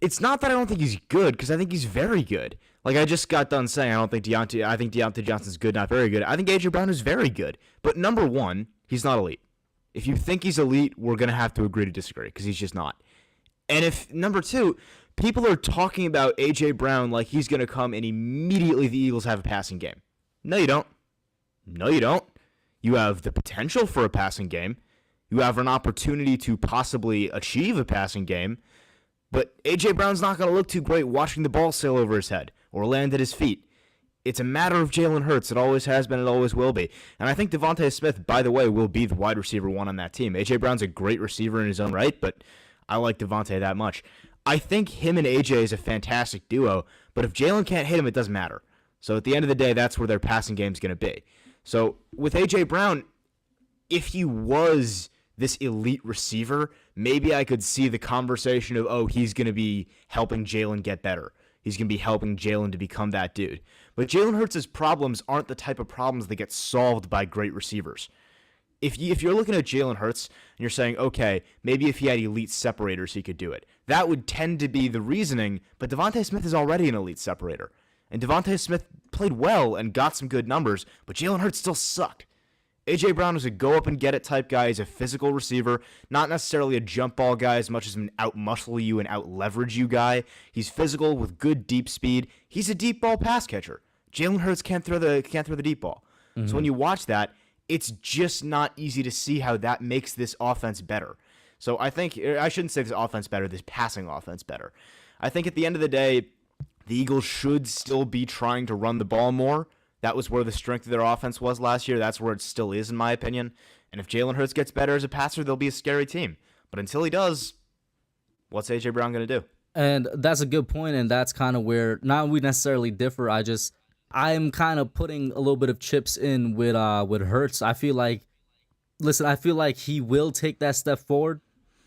it's not that I don't think he's good because I think he's very good. Like I just got done saying, I think Deontay Johnson's good, not very good. I think AJ Brown is very good, but number one, he's not elite. If you think he's elite, we're gonna have to agree to disagree because he's just not. And if number two, people are talking about AJ Brown like he's gonna come and immediately the Eagles have a passing game. No, you don't. No, you don't. You have the potential for a passing game. You have an opportunity to possibly achieve a passing game. But A.J. Brown's not going to look too great watching the ball sail over his head or land at his feet. It's a matter of Jalen Hurts. It always has been. It always will be. And I think Devontae Smith, by the way, will be the wide receiver one on that team. A.J. Brown's a great receiver in his own right, but I like Devontae that much. I think him and A.J. is a fantastic duo, but if Jalen can't hit him, it doesn't matter. So at the end of the day, that's where their passing game's going to be. So with A.J. Brown, if he was this elite receiver, maybe I could see the conversation of, oh, he's going to be helping Jalen get better. He's going to be helping Jalen to become that dude. But Jalen Hurts' problems aren't the type of problems that get solved by great receivers. If you're looking at Jalen Hurts and you're saying, okay, maybe if he had elite separators, he could do it. That would tend to be the reasoning, but Devontae Smith is already an elite separator. And Devontae Smith played well and got some good numbers, but Jalen Hurts still sucked. A.J. Brown is a go-up-and-get-it type guy. He's a physical receiver, not necessarily a jump ball guy as much as an out-muscle you and out-leverage you guy. He's physical with good deep speed. He's a deep ball pass catcher. Jalen Hurts can't throw the deep ball. So when you watch that, it's just not easy to see how that makes this offense better. So I shouldn't say this offense better, this passing offense better. I think at the end of the day, the Eagles should still be trying to run the ball more. That was where the strength of their offense was last year. That's where it still is, in my opinion. And if Jalen Hurts gets better as a passer, they'll be a scary team. But until he does, what's A.J. Brown going to do? And that's a good point, and that's kind of where not we necessarily differ. I'm kind of putting a little bit of chips in with Hurts. I feel like he will take that step forward.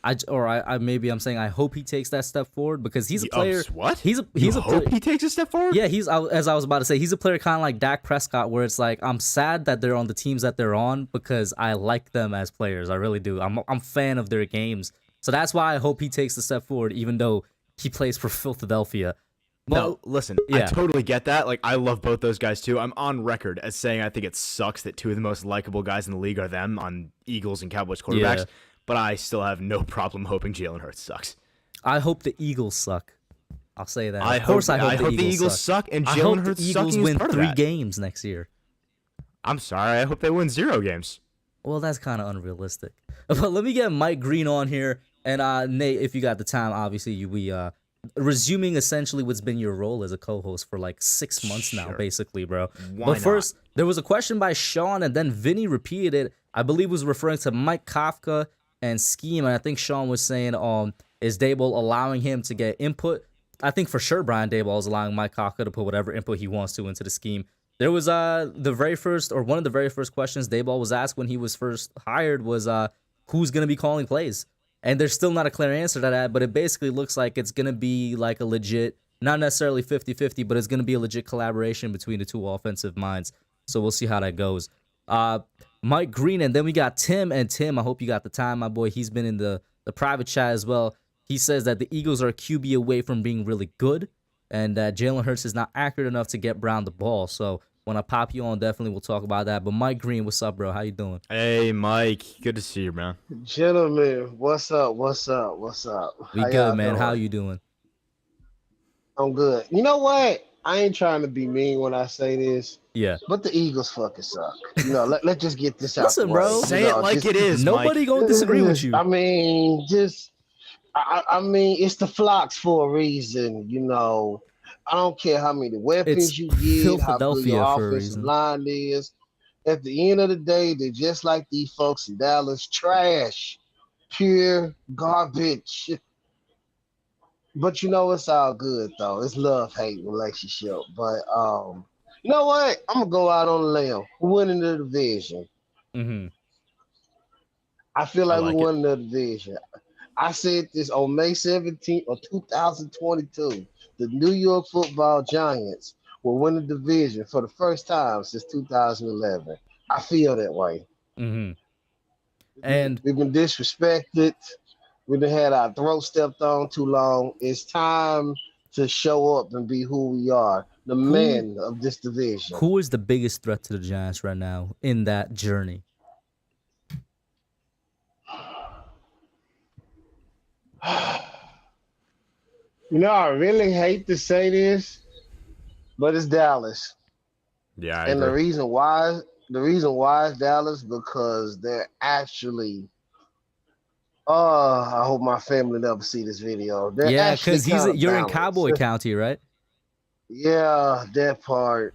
Maybe I'm saying I hope he takes that step forward because he's a player. What? He's a hope he takes a step forward? Yeah, as I was about to say, he's a player kind of like Dak Prescott, where it's like I'm sad that they're on the teams that they're on because I like them as players. I really do. I'm a fan of their games, so that's why I hope he takes the step forward, even though he plays for Philadelphia. No, listen, I totally get that. Like, I love both those guys too. I'm on record as saying I think it sucks that two of the most likable guys in the league are them on Eagles and Cowboys quarterbacks. Yeah. But I still have no problem hoping Jalen Hurts sucks. I hope the Eagles suck. I'll say that. I of course, hope, I hope the Eagles suck, and I Jalen hope Hurts the Eagles sucking is win part of 3 that. games next year. I'm sorry. I hope they win 0 games. Well, that's kind of unrealistic. But let me get Mike Green on here, and Nate, if you got the time, obviously we resuming essentially what's been your role as a co-host for like 6 months now, Sure. basically, bro. Why But not? first, there was a question by Sean, and then Vinny repeated it. I believe was referring to Mike Kafka and scheme, and I think Sean was saying, is Daboll allowing him to get input? I think for sure Brian Daboll is allowing Mike Kafka to put whatever input he wants to into the scheme. There was one of the very first questions Daboll was asked when he was first hired was who's going to be calling plays? And there's still not a clear answer to that, but it basically looks like it's going to be like a legit, not necessarily 50-50, but it's going to be a legit collaboration between the two offensive minds. So we'll see how that goes. Mike Green, and then we got Tim. And Tim, I hope you got the time, my boy. He's been in the private chat as well. He says that the Eagles are a QB away from being really good, and that Jalen Hurts is not accurate enough to get Brown the ball. So when I pop you on, definitely we'll talk about that. But Mike Green, what's up, bro? How you doing? Hey, Mike. Good to see you, man. Gentlemen, what's up? What's up? What's up? We How good, y'all man. doing? How you doing? I'm good. You know what? I ain't trying to be mean when I say this, Yeah. but the Eagles fucking suck. Let's just get this out Listen, the way. bro. Say it like it is, Nobody Mike. gonna disagree with you. I mean, I mean, it's the flocks for a reason. I don't care how many weapons It's you get, how good Philadelphia your for a offensive reason. line is. At the end of the day, they're just like these folks in Dallas, trash, pure garbage. But it's all good though. It's love-hate relationship. But you know what? I'm gonna go out on a limb. We're winning the division. Mm-hmm. I feel I like like we're it. winning the division. I said this on May 17th of 2022. The New York Football Giants will win the division for the first time since 2011. I feel that way. Mm-hmm. And We've been disrespected. We've been had our throat stepped on too long. It's time to show up and be who we are, the men of this division. who is the biggest threat to the Giants right now in that journey? I really hate to say this, but it's Dallas. Yeah, I And the agree. reason why is Dallas because they're actually I hope my family never see this video. They're Yeah, actually because kind of you're in balanced. Cowboy County, right? Yeah, that part.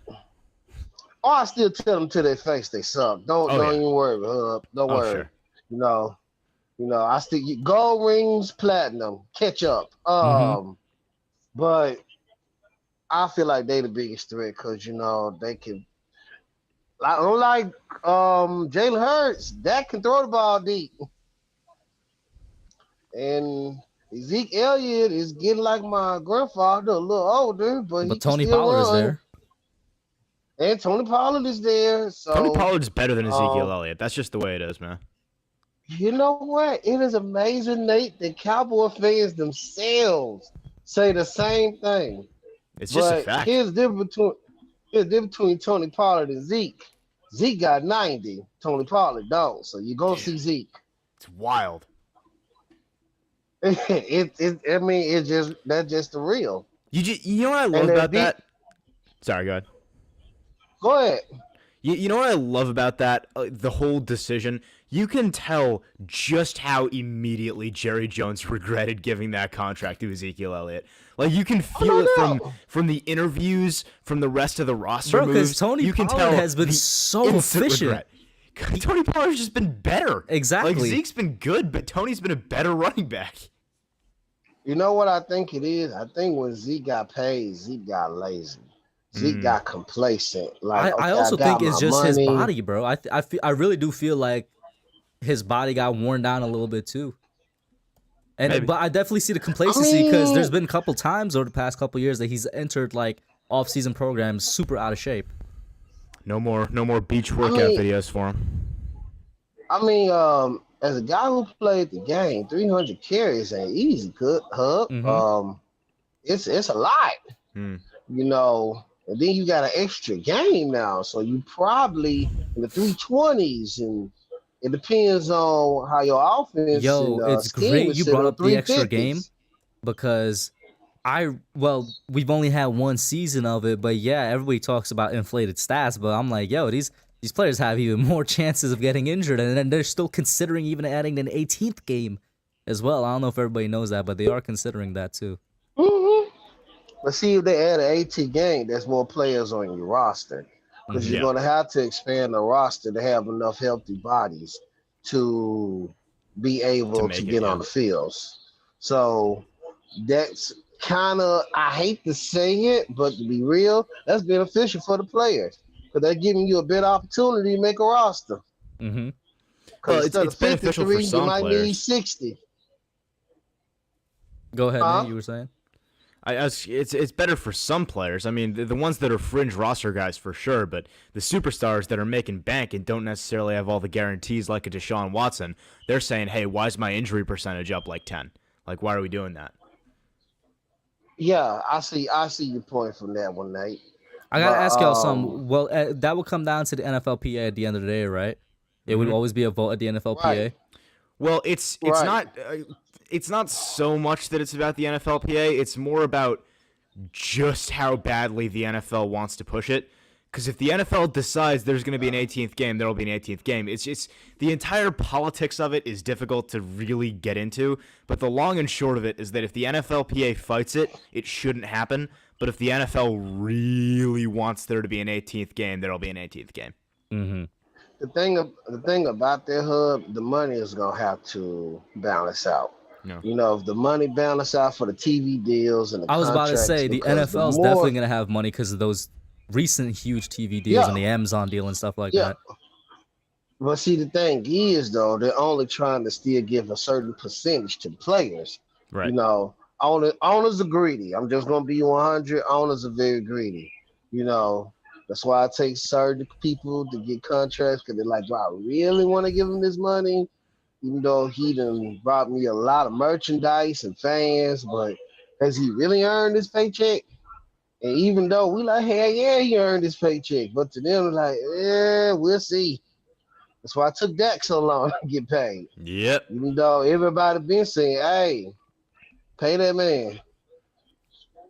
Oh, I still tell them to their face they suck. Don't Oh, yeah. even worry, don't Oh, worry. sure. I still get gold rings, platinum, catch up. But I feel like they the biggest threat because they can. I don't like Jalen Hurts. That can throw the ball deep, and Zeke Elliott is getting like my grandfather, a little older, but he But can Tony still Pollard is run. there. And Tony Pollard is there. So Tony Pollard's better than Ezekiel um, Elliott. That's just the way it is, man. you know what? It is amazing, Nate, that Cowboy fans themselves say the same thing. It's just a But fact. here's the difference between Tony Pollard and Zeke. Zeke got 90. Tony Pollard don't. So you go see Zeke. It's wild. That's just the real. You know what I love And then about that? Sorry, go ahead. Go ahead. You know what I love about that? The whole decision. You can tell just how immediately Jerry Jones regretted giving that contract to Ezekiel Elliott. Like you can feel it from the interviews, from the rest of the roster Bro, because moves. Tony you can Pollard tell has been the so instant efficient. regret. Tony Pollard's just been better. Exactly. Like Zeke's been good, but Tony's been a better running back. You know what I think it is? I think when Zeke got paid, Zeke got lazy. Zeke got complacent. Like, I okay, also I got think it's my just his money. body, bro. I really do feel like his body got worn down a little bit too. Maybe. But I definitely see the complacency because there's been a couple times over the past couple years that he's entered like off-season programs super out of shape. No more beach workout videos for him. I mean, as a guy who played the game, 300 carries ain't easy, Hub. It's a lot. And then you got an extra game now, so you probably in the 320s, and it depends on how your offense. Yo, and, it's scheme great is you set brought on up the extra 350s. game because we've only had one season of it, but yeah, everybody talks about inflated stats, but I'm like, yo, these players have even more chances of getting injured, and then they're still considering even adding an 18th game as well. I don't know if everybody knows that, but they are considering that too. But see, if they add an 18 game, there's more players on your roster. Because you're going to have to expand the roster to have enough healthy bodies to be able to get on the fields. So that's kind of, I hate to say it, but to be real, that's beneficial for the players. Because they're giving you a better opportunity to make a roster. Well, it's beneficial for some you might players. need 60. Go ahead, Nate, you were saying? It's better for some players. I mean, the ones that are fringe roster guys for sure, but the superstars that are making bank and don't necessarily have all the guarantees like a Deshaun Watson, they're saying, hey, why is my injury percentage up like 10? Like, why are we doing that? Yeah, I see your point from that one, Nate. I got to ask y'all something. Well, that will come down to the NFLPA at the end of the day, right? It would always be a vote at the NFLPA. Right. Well, it's not so much that it's about the NFLPA. It's more about just how badly the NFL wants to push it. Because if the NFL decides there's going to be an 18th game, there will be an 18th game. It's just the entire politics of it is difficult to really get into. But the long and short of it is that if the NFLPA fights it, it shouldn't happen. But if the NFL really wants there to be an 18th game, there will be an 18th game. Mm-hmm. The thing about that hub, the money is gonna have to balance out. No. You know, if the money balance out for the TV deals and the I was about to say the NFL is definitely gonna have money because of those recent huge TV deals and the Amazon deal and stuff like that. But see, the thing is, though, they're only trying to still give a certain percentage to the players. Right. You know, owners are greedy. I'm just gonna be 100. Owners are very greedy. You know, that's why it takes certain people to get contracts because they're like, do I really want to give him this money? Even though he done brought me a lot of merchandise and fans, but has he really earned his paycheck? And even though we like, hell yeah, he earned his paycheck, but to them, like, yeah, we'll see. That's why it took Dak so long to get paid. Yep. Even though everybody been saying, hey, pay that man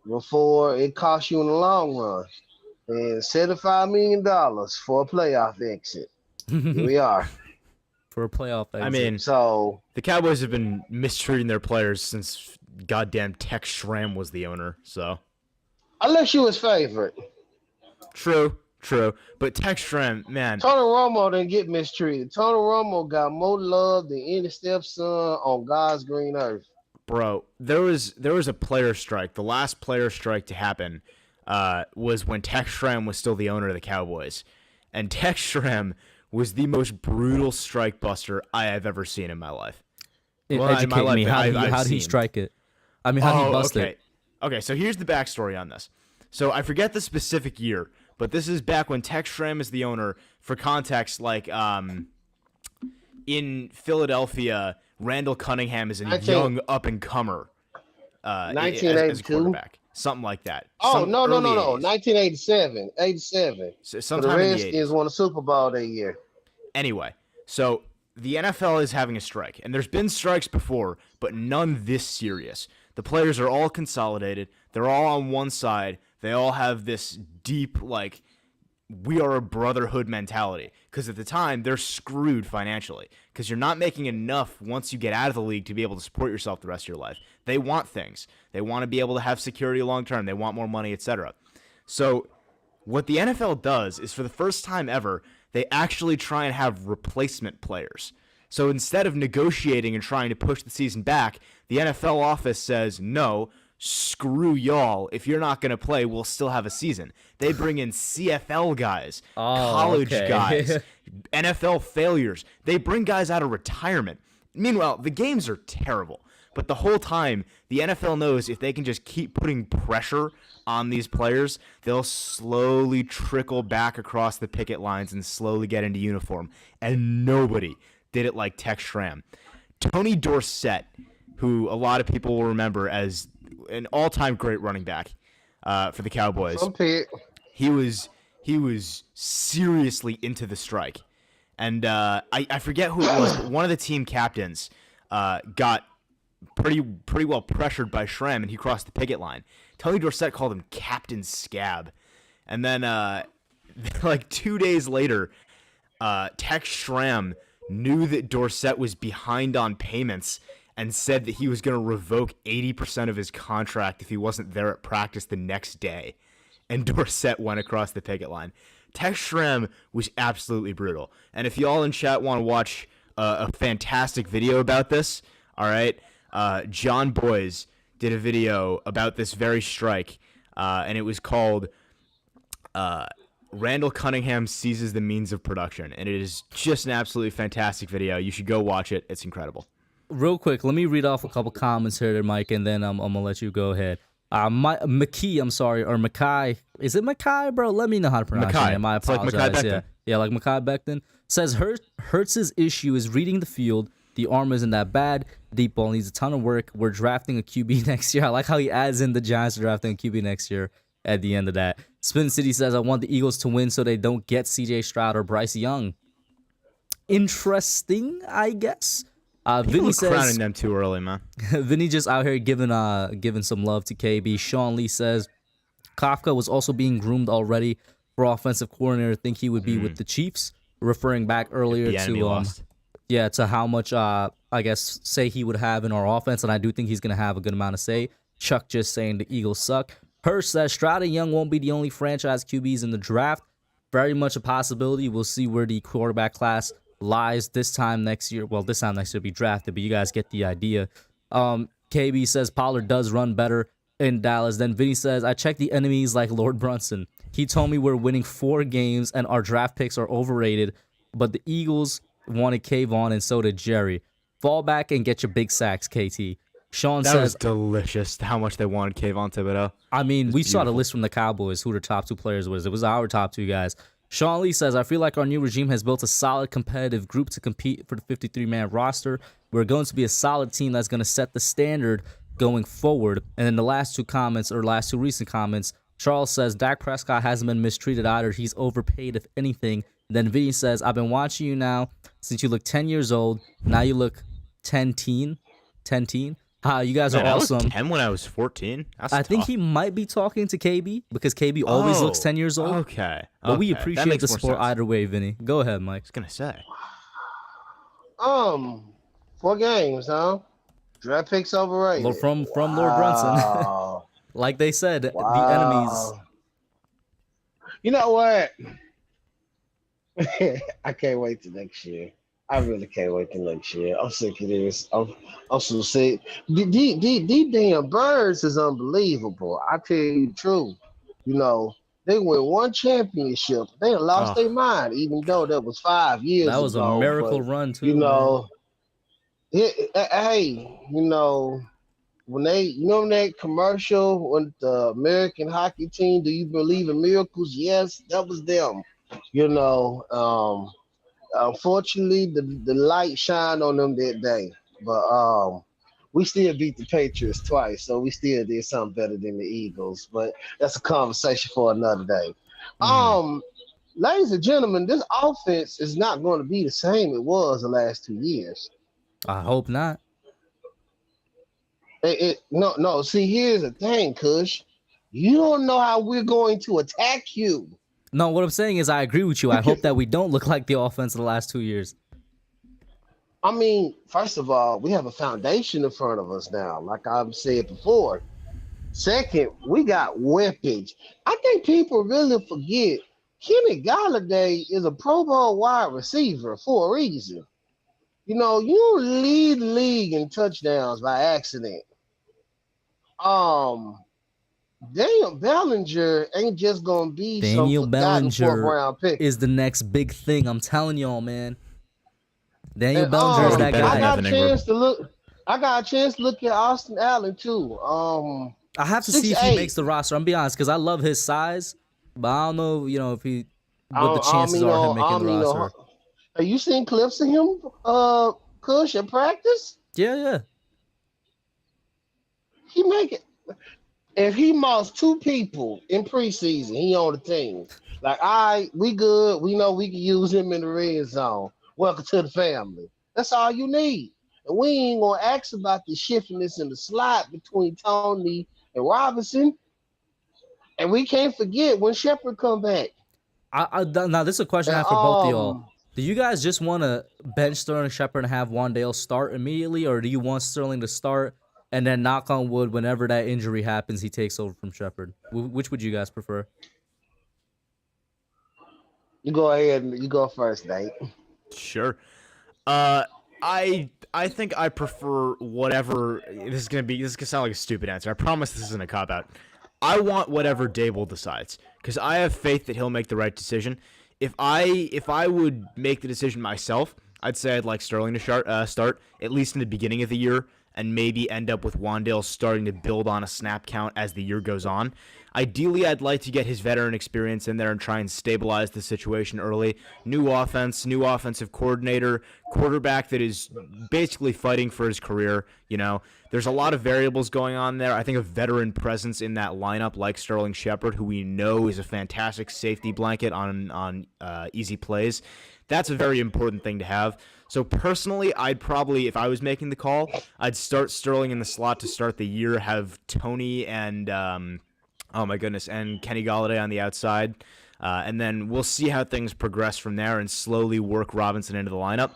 before it costs you in the long run. And $75 million for a playoff exit. Here we are. For a playoff exit. I mean, so the Cowboys have been mistreating their players since goddamn Tex Schramm was the owner, so. Unless you his favorite. True. But Tex Schramm, man. Tony Romo didn't get mistreated. Tony Romo got more love than any stepson on God's green earth. Bro, there was a player strike. The last player strike to happen was when Tex Schramm was still the owner of the Cowboys. And Tex Schramm was the most brutal strike buster I have ever seen in my life. Educate me. How did he strike it? I mean, how did he bust it? Okay, so here's the backstory on this. So I forget the specific year, but this is back when Tex Schramm is the owner. For context, like in Philadelphia, Randall Cunningham is a young up-and-comer as a quarterback. Something like that. Oh, no. 1987. 87. So the Redskins won a Super Bowl that year. Anyway, so the NFL is having a strike, and there's been strikes before, but none this serious. The players are all consolidated. They're all on one side. They all have this deep, like, we are a brotherhood mentality. Because at the time, they're screwed financially. Because you're not making enough once you get out of the league to be able to support yourself the rest of your life. They want things. They want to be able to have security long term. They want more money, etc. So what the NFL does is for the first time ever, they actually try and have replacement players. So instead of negotiating and trying to push the season back, the NFL office says, no, screw y'all. If you're not going to play, we'll still have a season. They bring in CFL guys, college guys, NFL failures. They bring guys out of retirement. Meanwhile, the games are terrible. But the whole time, the NFL knows if they can just keep putting pressure on these players, they'll slowly trickle back across the picket lines and slowly get into uniform. And nobody did it like Tex Schramm. Tony Dorsett, who a lot of people will remember as an all-time great running back for the Cowboys. He was seriously into the strike. And I forget who it was, but one of the team captains got pretty well pressured by Schramm, and he crossed the picket line. Tony Dorsett called him Captain Scab. And then like 2 days later, Tex Schramm knew that Dorsett was behind on payments and said that he was going to revoke 80% of his contract if he wasn't there at practice the next day. And Dorsett went across the picket line. Tex Schramm was absolutely brutal. And if y'all in chat want to watch a fantastic video about this, all right, John Boys did a video about this very strike, and it was called Randall Cunningham Seizes the Means of Production. And it is just an absolutely fantastic video. You should go watch it. It's incredible. Real quick, let me read off a couple comments here, Mike, and then I'm going to let you go ahead. McKee, I'm sorry, or Mackay. Is it Mackay, bro? Let me know how to pronounce your name. I apologize. Like Mackay Becton. Yeah, like Mackay Becton. Says Hurts' issue is reading the field. The arm isn't that bad. Deep ball needs a ton of work. We're drafting a QB next year. I like how he adds in the Giants are drafting a QB next year at the end of that. Spin City says, I want the Eagles to win so they don't get CJ Stroud or Bryce Young. Interesting, I guess. Vinny says crowning them too early, man. Vinny just out here giving some love to KB. Sean Lee says Kafka was also being groomed already for offensive coordinator. Think he would be with the Chiefs, referring back earlier to how much I guess say he would have in our offense, and I do think he's gonna have a good amount of say. Chuck just saying the Eagles suck. Hirsch says Stroud and Young won't be the only franchise QBs in the draft. Very much a possibility. We'll see where the quarterback class lies this time next year. Well, this time next year will be drafted, but you guys get the idea. KB says Pollard does run better in Dallas. Then Vinny says, I checked the enemies like Lord Brunson. He told me we're winning 4 games and our draft picks are overrated, but the Eagles wanted Kayvon and so did Jerry. Fall back and get your big sacks, KT. Sean that says, was delicious how much they wanted Kayvon Thibodeau. I mean, we saw the list from the Cowboys who their top 2 players was. It was our top 2 guys. Sean Lee says, I feel like our new regime has built a solid competitive group to compete for the 53-man roster. We're going to be a solid team that's going to set the standard going forward. And then the last 2 recent comments, Charles says, Dak Prescott hasn't been mistreated either. He's overpaid, if anything. Then Vinny says, I've been watching you now since you look 10 years old. Now you look 10-teen. You guys are awesome. I was 10 when I was 14. I think he might be talking to KB because KB always looks 10 years old. Okay. But we appreciate the support either way, Vinny. Go ahead, Mike. I was going to say. 4 games, huh? Draft picks overrated. From Lord Brunson. Like they said, the enemies. You know what? I can't wait till next year. I really can't wait till next year. I'm sick of this. I'm so sick. These damn birds is unbelievable. I tell you the truth. You know, they win 1 championship. They lost their mind, even though that was 5 years ago. That was a miracle run, too. You know, hey, you know, when that commercial with the American hockey team, do you believe in miracles? Yes, that was them. You know, unfortunately, the light shined on them that day. But we still beat the Patriots twice, so we still did something better than the Eagles. But that's a conversation for another day. Ladies and gentlemen, this offense is not going to be the same it was the last 2 years. I hope not. No. See, here's the thing, Kush. You don't know how we're going to attack you. No, what I'm saying is I agree with you. I hope that we don't look like the offense of the last 2 years. I mean, first of all, we have a foundation in front of us now, like I've said before. Second, we got weapons. I think people really forget Kenny Golladay is a Pro Bowl wide receiver for a reason. You know, you don't lead the league in touchdowns by accident. Daniel Bellinger ain't just gonna be Daniel Bellinger 4th round pick. Is the next big thing. I'm telling y'all, man. Daniel Bellinger is that guy. I got a chance to look at Austin Allen too. I have to see if he makes the roster. I'm be honest, because I love his size, but I don't know, if what the chances are of him making the roster. Have you seen clips of him, Kush, at practice? Yeah. He make it. If he lost 2 people in preseason, he on the team. Like, we good. We know we can use him in the red zone. Welcome to the family. That's all you need. And we ain't gonna ask about the shiftiness in the slot between Tony and Robinson. And we can't forget when Shepard come back. Now, this is a question I have for both of y'all. Do you guys just want to bench Sterling Shepard and have Wandale start immediately, or do you want Sterling to start and then, knock on wood, whenever that injury happens, he takes over from Shepard? Which would you guys prefer? You go ahead and you go first, Nate. Sure. I think I prefer whatever. This is gonna sound like a stupid answer. I promise this isn't a cop out. I want whatever Dable decides, because I have faith that he'll make the right decision. If I would make the decision myself, I'd say I'd like Sterling to start at least in the beginning of the year, and maybe end up with Wandale starting to build on a snap count as the year goes on. Ideally, I'd like to get his veteran experience in there and try and stabilize the situation early. New offense, new offensive coordinator, quarterback that is basically fighting for his career. There's a lot of variables going on there. I think a veteran presence in that lineup like Sterling Shepard, who we know is a fantastic safety blanket on easy plays, that's a very important thing to have. So personally, I'd probably, if I was making the call, I'd start Sterling in the slot to start the year, have Tony and Oh my goodness, and Kenny Golladay on the outside. And then we'll see how things progress from there and slowly work Robinson into the lineup.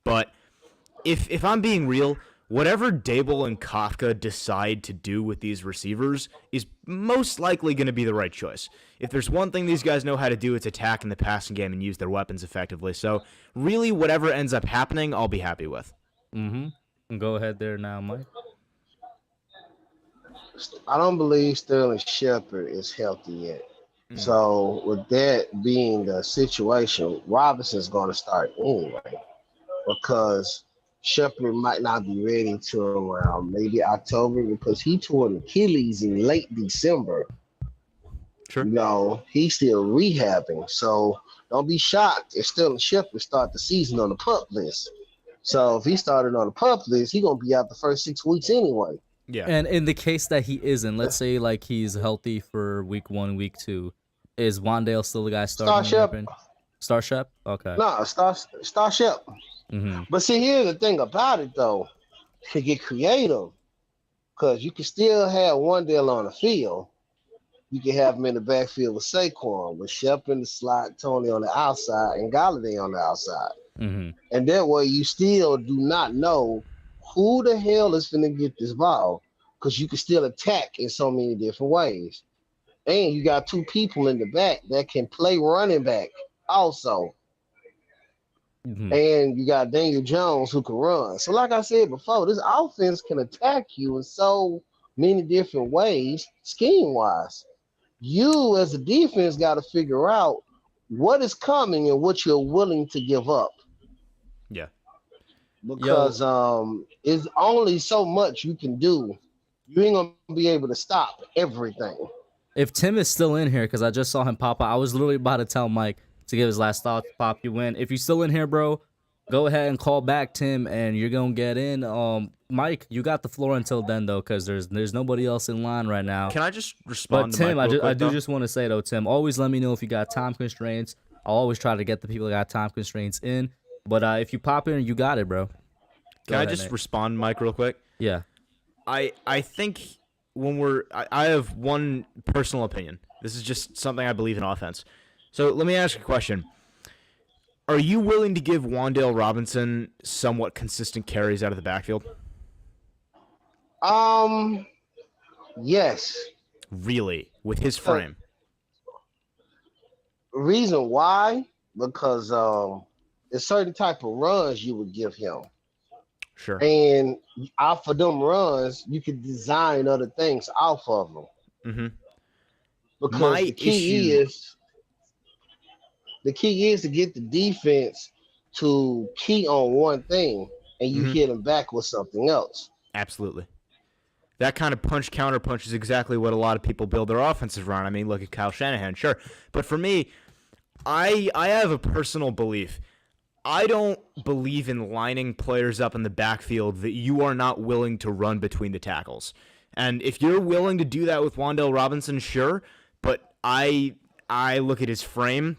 But if I'm being real, whatever Dable and Kafka decide to do with these receivers is most likely going to be the right choice. If there's one thing these guys know how to do, it's attack in the passing game and use their weapons effectively. So really, whatever ends up happening, I'll be happy with. Mm-hmm. Go ahead there now, Mike. I don't believe Sterling Shepard is healthy yet. So with that being the situation, Robinson's going to start anyway because Shepard might not be ready till around maybe October because he tore an Achilles in late December. Sure. You know, he's still rehabbing. So don't be shocked if Sterling Shepard start the season on the PUP list. So if he started on the PUP list, he's going to be out the first 6 weeks anyway. Yeah. And in the case that he isn't, let's say like he's healthy for week 1, week 2, is Wandale still the guy starting? Star Shep? Okay. No, Star Shep. Mm-hmm. But see, here's the thing about it, though. To get creative, because you can still have Wandale on the field. You can have him in the backfield with Saquon, with Shep in the slot, Tony on the outside, and Golladay on the outside. Mm-hmm. And that way you still do not know who the hell is going to get this ball because you can still attack in so many different ways. And you got 2 people in the back that can play running back also. Mm-hmm. And you got Daniel Jones who can run. So like I said before, this offense can attack you in so many different ways, scheme-wise. You as a defense got to figure out what is coming and what you're willing to give up. Yeah. Because it's only so much you can do. You ain't going to be able to stop everything. If Tim is still in here, because I just saw him pop out, I was literally about to tell Mike to give his last thought to pop you in. If you're still in here, bro, go ahead and call back Tim, and you're going to get in. Mike, you got the floor until then, though, because there's nobody else in line right now. Can I just respond to Tim, Mike real quick, I do just want to say, though, Tim, always let me know if you got time constraints. I'll always try to get the people that got time constraints in. But if you pop in, you got it, bro. Can I just respond, Mike, real quick? Yeah. I think when I have one personal opinion. This is just something I believe in offense. So let me ask you a question. Are you willing to give Wandale Robinson somewhat consistent carries out of the backfield? Yes. Really? With his frame? Reason why? Because there's certain type of runs you would give him. Sure. And off of them runs, you could design other things off of them. Mm-hmm. Because the key is to get the defense to key on one thing, and you hit them back with something else. Absolutely. That kind of punch-counter punch is exactly what a lot of people build their offenses around. I mean, look at Kyle Shanahan, sure. But for me, I have a personal belief. I don't believe in lining players up in the backfield that you are not willing to run between the tackles. And if you're willing to do that with Wandale Robinson, sure. But I look at his frame,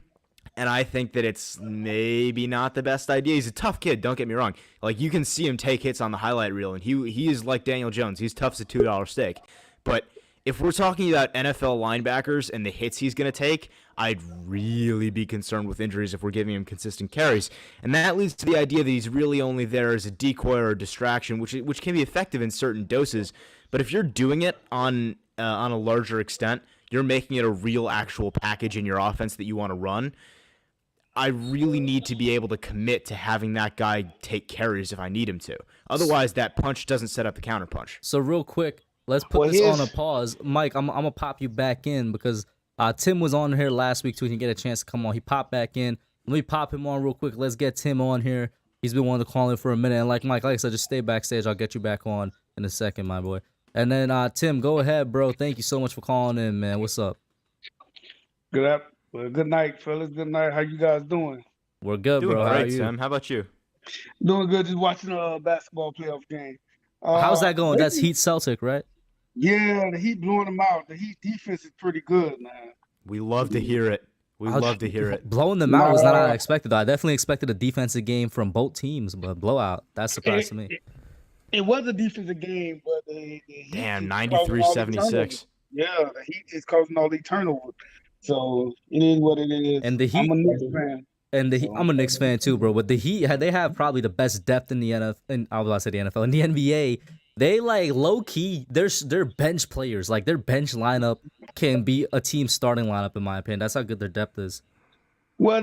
and I think that it's maybe not the best idea. He's a tough kid, don't get me wrong. Like, you can see him take hits on the highlight reel, and he is like Daniel Jones. He's tough as a $2 steak. But if we're talking about NFL linebackers and the hits he's going to take, I'd really be concerned with injuries if we're giving him consistent carries. And that leads to the idea that he's really only there as a decoy or a distraction, which can be effective in certain doses. But if you're doing it on a larger extent, you're making it a real actual package in your offense that you want to run, I really need to be able to commit to having that guy take carries if I need him to. Otherwise, that punch doesn't set up the counter punch. So real quick, let's put this on a pause. Mike, I'm going to pop you back in because Tim was on here last week so he can get a chance to come on. He popped back in. Let me pop him on real quick. Let's get Tim on here. He's been wanting to call in for a minute. And like Mike, like I said, just stay backstage. I'll get you back on in a second, my boy. And then, Tim, go ahead, bro. Thank you so much for calling in, man. What's up? Good night, fellas. Good night. How you guys doing? We're good, Doing bro. great, How are you? Sam. How about you? Doing good. Just watching a basketball playoff game. How's that going? That's Heat Celtic, right? Yeah, the Heat blowing them out. The Heat defense is pretty good, man. We love to hear it. We love to hear it. Blowing them out was not what I expected, though. I definitely expected a defensive game from both teams, but blowout. That surprised to me. It was a defensive game, but Damn, 93-76. Yeah, the Heat is causing all these turnovers. So it is what it is. And the I'm Heat a Knicks fan. and the Heat, I'm a Knicks fan too, bro. But the Heat, they have probably the best depth in the NFL. I was about to say the NFL, in the NBA. They like low key. They're bench players. Like their bench lineup can be a team starting lineup in my opinion. That's how good their depth is. Well,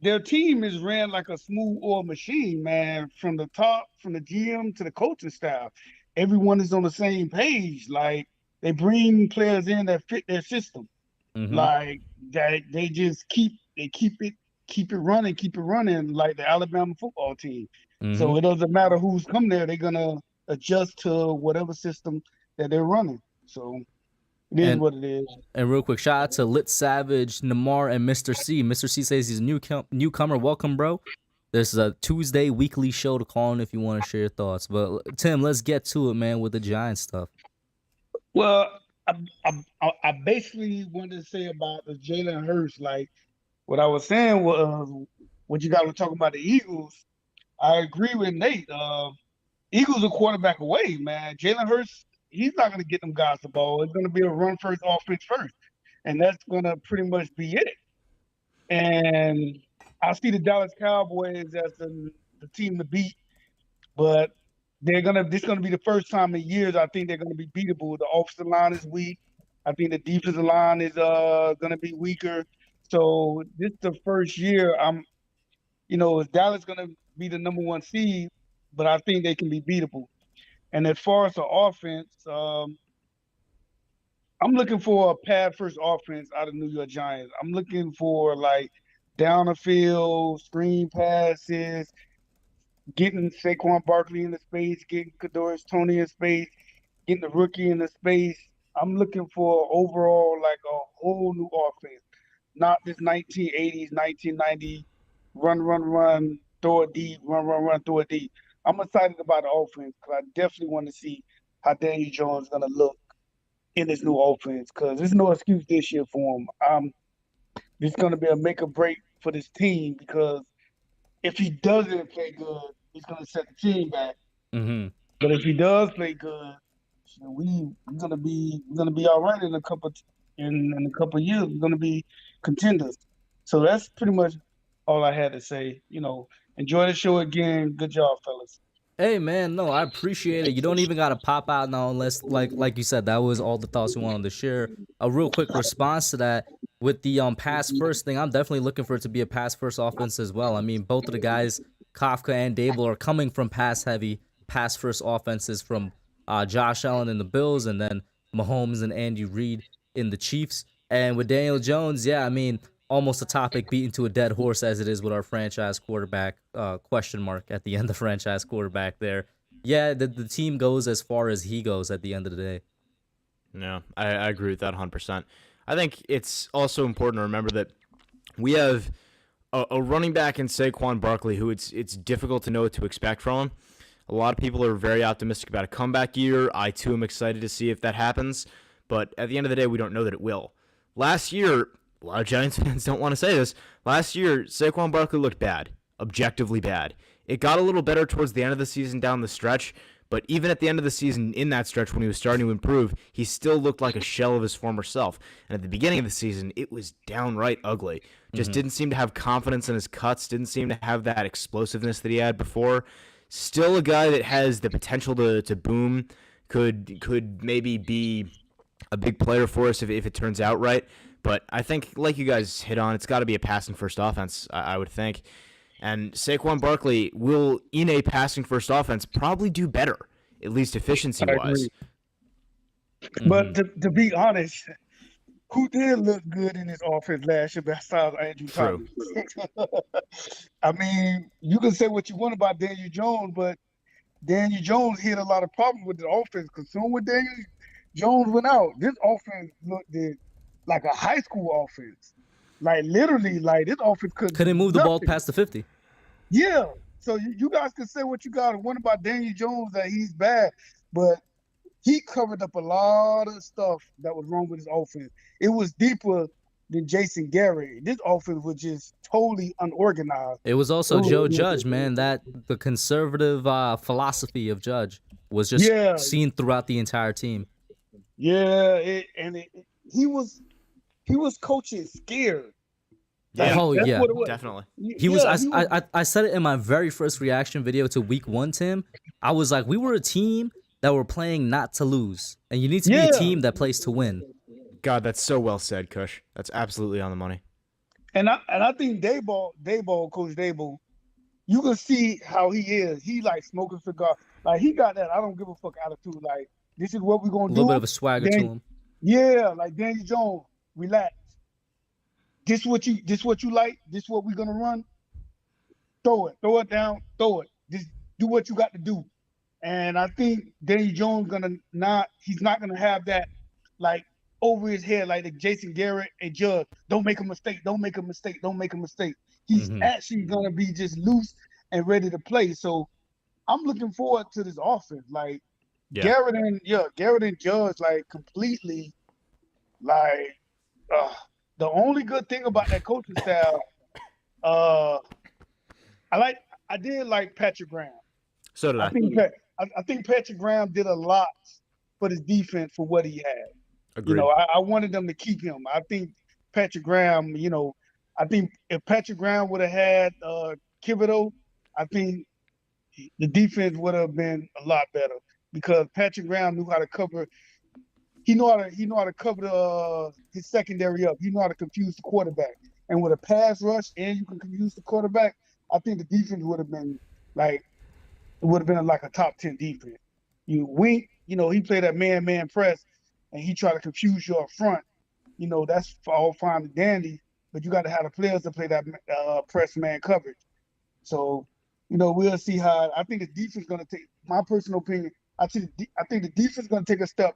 their team is ran like a smooth oil machine, man. From the top, from the GM to the coaching staff, everyone is on the same page. Like they bring players in that fit their system. Mm-hmm. Like that, they just keep it running like the Alabama football team. Mm-hmm. So it doesn't matter who's come there; they're gonna adjust to whatever system that they're running. So it is what it is. And real quick, shout out to Lit Savage, Namar, and Mr. C. Mr. C says he's a newcomer. Welcome, bro. This is a Tuesday weekly show to call in if you want to share your thoughts. But Tim, let's get to it, man, with the Giants stuff. Well, I basically wanted to say about the Jalen Hurts. Like what I was saying was what you guys were talking about the Eagles. I agree with Nate. Eagles are quarterback away, man. Jalen Hurts, he's not going to get them guys the ball. It's going to be a run first, offense first, and that's going to pretty much be it. And I see the Dallas Cowboys as the team to beat, but this is gonna be the first time in years I think they're gonna be beatable. The offensive line is weak. I think the defensive line is gonna be weaker. So this is the first year is Dallas gonna be the number one seed, but I think they can be beatable. And as far as the offense, I'm looking for a pad first offense out of New York Giants. I'm looking for like down the field, screen passes, getting Saquon Barkley in the space, getting Kadarius Toney in space, getting the rookie in the space. I'm looking for overall like a whole new offense, not this 1980s, 1990 run, throw it deep, run, throw it deep. I'm excited about the offense because I definitely want to see how Daniel Jones is going to look in this new offense because there's no excuse this year for him. This is going to be a make or break for this team because if he doesn't play good, he's going to set the team back. Mm-hmm. But if he does play good, we're gonna be all right in a couple of years. We're gonna be contenders. So that's pretty much all I had to say. Enjoy the show again. Good job, fellas. Hey man, no, I appreciate it. You don't even gotta pop out now unless like you said, that was all the thoughts you wanted to share. A real quick response to that with the pass first thing, I'm definitely looking for it to be a pass first offense as well. I mean, both of the guys, Kafka and Dable, are coming from pass heavy, pass first offenses from Josh Allen in the Bills and then Mahomes and Andy Reid in the Chiefs. And with Daniel Jones, yeah, I mean, almost a topic beaten to a dead horse as it is with our franchise quarterback, question mark at the end of franchise quarterback there. Yeah, the team goes as far as he goes at the end of the day. No, I agree with that 100%. I think it's also important to remember that we have a running back in Saquon Barkley who it's difficult to know what to expect from him. A lot of people are very optimistic about a comeback year. I, too, am excited to see if that happens. But at the end of the day, we don't know that it will. Last year, a lot of Giants fans don't want to say this. Last year, Saquon Barkley looked bad, objectively bad. It got a little better towards the end of the season down the stretch, but even at the end of the season, in that stretch when he was starting to improve, he still looked like a shell of his former self. And at the beginning of the season, it was downright ugly. Just didn't seem to have confidence in his cuts, didn't seem to have that explosiveness that he had before. Still a guy that has the potential to boom, could maybe be a big player for us if it turns out right. But I think, like you guys hit on, it's got to be a passing first offense, I would think. And Saquon Barkley will, in a passing first offense, probably do better, at least efficiency-wise. But to be honest, who did look good in this offense last year besides Andrew Thomas? I mean, you can say what you want about Daniel Jones, but Daniel Jones hit a lot of problems with the offense. Because soon when Daniel Jones went out, this offense looked like a high school offense. Like literally, like this offense couldn't move the ball past the 50. Yeah. So you guys can say what you got to want about Daniel Jones, that he's bad, but he covered up a lot of stuff that was wrong with his offense. It was deeper than Jason Garrett. This offense was just totally unorganized. It was also Joe Judge, man. That the conservative philosophy of Judge was just seen throughout the entire team. Yeah, he was coaching scared. Yeah, Oh, That's yeah. what it was. definitely. He was. Yeah, he was. I said it in my very first reaction video to Week 1, Tim. I was like, we were a team that were playing not to lose, and you need to be a Yeah, team that plays to win. God, that's so well said, Kush. That's absolutely on the money. and I think Dayball, Coach Dayball, you can see how he is. He like smoking cigar. Like he got that I don't give a fuck attitude. Like this is what we're A gonna little do. bit of a swagger to Then him. yeah, like Danny Jones, relax. This what you like. This what we're gonna run. Throw it down, throw it. Just do what you got to do. And I think Danny Jones he's not gonna have that like over his head like the Jason Garrett and Judge. Don't make a mistake. Don't make a mistake. Don't make a mistake. He's actually gonna be just loose and ready to play. So I'm looking forward to this offense. Like Garrett and Judge like completely like the only good thing about that coaching staff, I did like Patrick Graham. So did I. I think Patrick Graham did a lot for his defense for what he had. Agreed. You know, I wanted them to keep him. I think Patrick Graham, I think if Patrick Graham would have had Thibodeau, I think the defense would have been a lot better because Patrick Graham knew how to cover. He know how to cover his secondary up. He know how to confuse the quarterback. And with a pass rush and you can confuse the quarterback, I think the defense would have been like a top 10 defense. You wink, he played that man press and he tried to confuse you up front. That's all fine and dandy, but you got to have the players to play that press man coverage. So, we'll see how. I think the defense is going to take. My personal opinion, I think the defense is going to take a step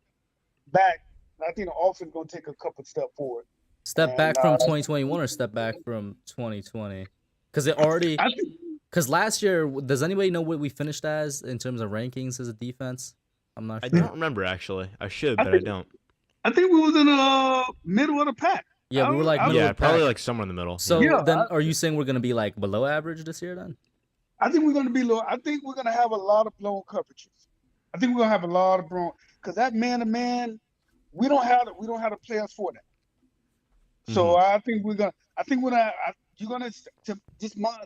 back. I think the offense is going to take a couple steps forward. Step back from 2021 or step back from 2020? Because last year, does anybody know what we finished as in terms of rankings as a defense? I'm not sure. I don't remember, actually. I should, but I don't. I think we was in the middle of the pack. Yeah, we were like middle of the probably pack. like somewhere in the middle. So Yeah, then are you saying we're going to be like below average this year then? I think we're going to be low. I think we're going to have a lot of blown coverages. I think we're going to have a lot of blown because that man-to-man, we don't have the players for that. So I think you're gonna just my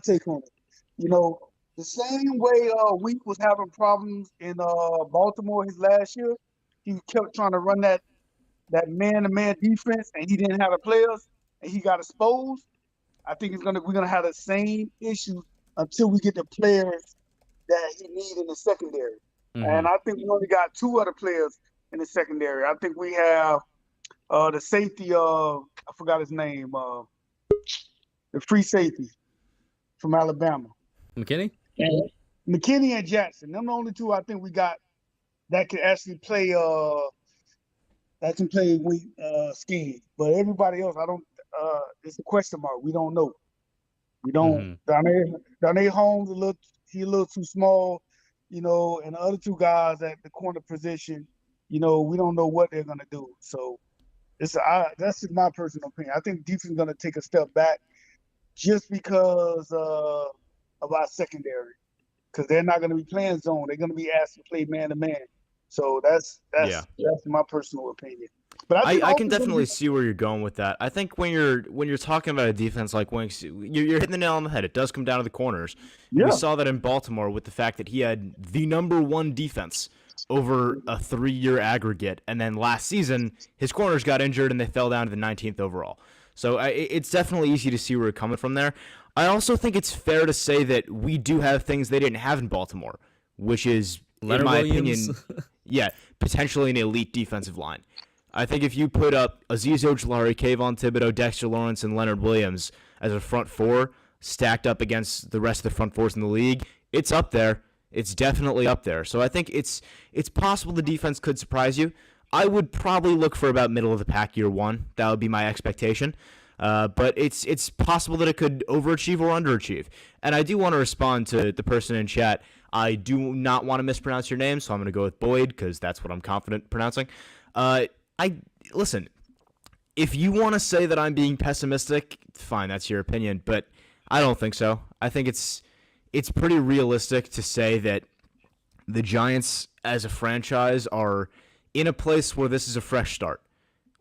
take on it. The same way Week was having problems in Baltimore his last year, he kept trying to run that man-to-man defense and he didn't have the players and he got exposed. I think we're gonna have the same issue until we get the players that he need in the secondary. And I think we only got two other players in the secondary. I think we have the safety I forgot his name, the free safety from Alabama. McKinney? McKinney and Jackson. Them the only two I think we got that can actually play scheme. But everybody else, I don't it's a question mark. We don't know. We don't Darnay Holmes a little too small, and the other two guys at the corner position, we don't know what they're gonna do. So that's just my personal opinion. I think defense is going to take a step back just because of our secondary, because they're not going to be playing zone. They're going to be asked to play man-to-man. So that's my personal opinion. But I can definitely see where you're going with that. I think when you're talking about a defense like Winks, you're hitting the nail on the head. It does come down to the corners. Yeah. We saw that in Baltimore with the fact that he had the number one defense over a 3-year aggregate, and then last season his corners got injured and they fell down to the 19th overall. So it's definitely easy to see where we're coming from there. I also think it's fair to say that we do have things they didn't have in Baltimore, which is, in my opinion, potentially an elite defensive line. I think if you put up Azeez Ojulari, Kayvon Thibodeau, Dexter Lawrence, and Leonard Williams as a front four stacked up against the rest of the front fours in the league, it's up there. It's definitely up there. So I think it's possible the defense could surprise you. I would probably look for about middle of the pack year one. That would be my expectation. But it's possible that it could overachieve or underachieve. And I do want to respond to the person in chat. I do not want to mispronounce your name, so I'm going to go with Boyd because that's what I'm confident pronouncing. Listen, if you want to say that I'm being pessimistic, fine, that's your opinion, but I don't think so. I think it's pretty realistic to say that the Giants as a franchise are in a place where this is a fresh start.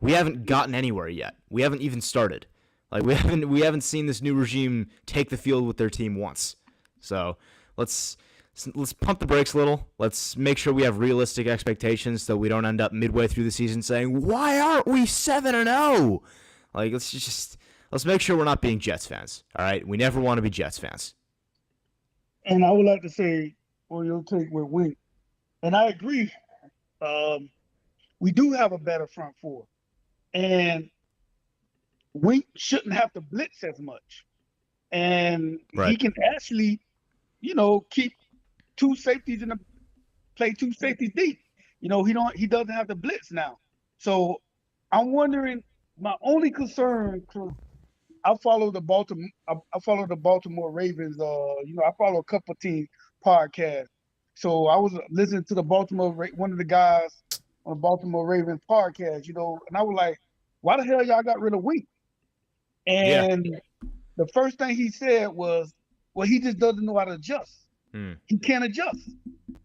We haven't gotten anywhere yet. We haven't even started. Like we haven't seen this new regime take the field with their team once. So let's pump the brakes a little. Let's make sure we have realistic expectations so we don't end up midway through the season saying, "Why aren't we 7-0?" Like let's make sure we're not being Jets fans. All right, we never want to be Jets fans. And I would like to say, for your take with Wink, and I agree. We do have a better front four, and Wink shouldn't have to blitz as much, and he can actually, keep two safeties play two safeties deep. He doesn't have to blitz now. So I'm wondering. My only concern, cause I follow the Baltimore Ravens. I follow a couple team podcasts. So I was listening to one of the guys on Baltimore Ravens podcast. And I was like, "Why the hell y'all got rid of Wink?" And the first thing he said was, "Well, he just doesn't know how to adjust. He can't adjust."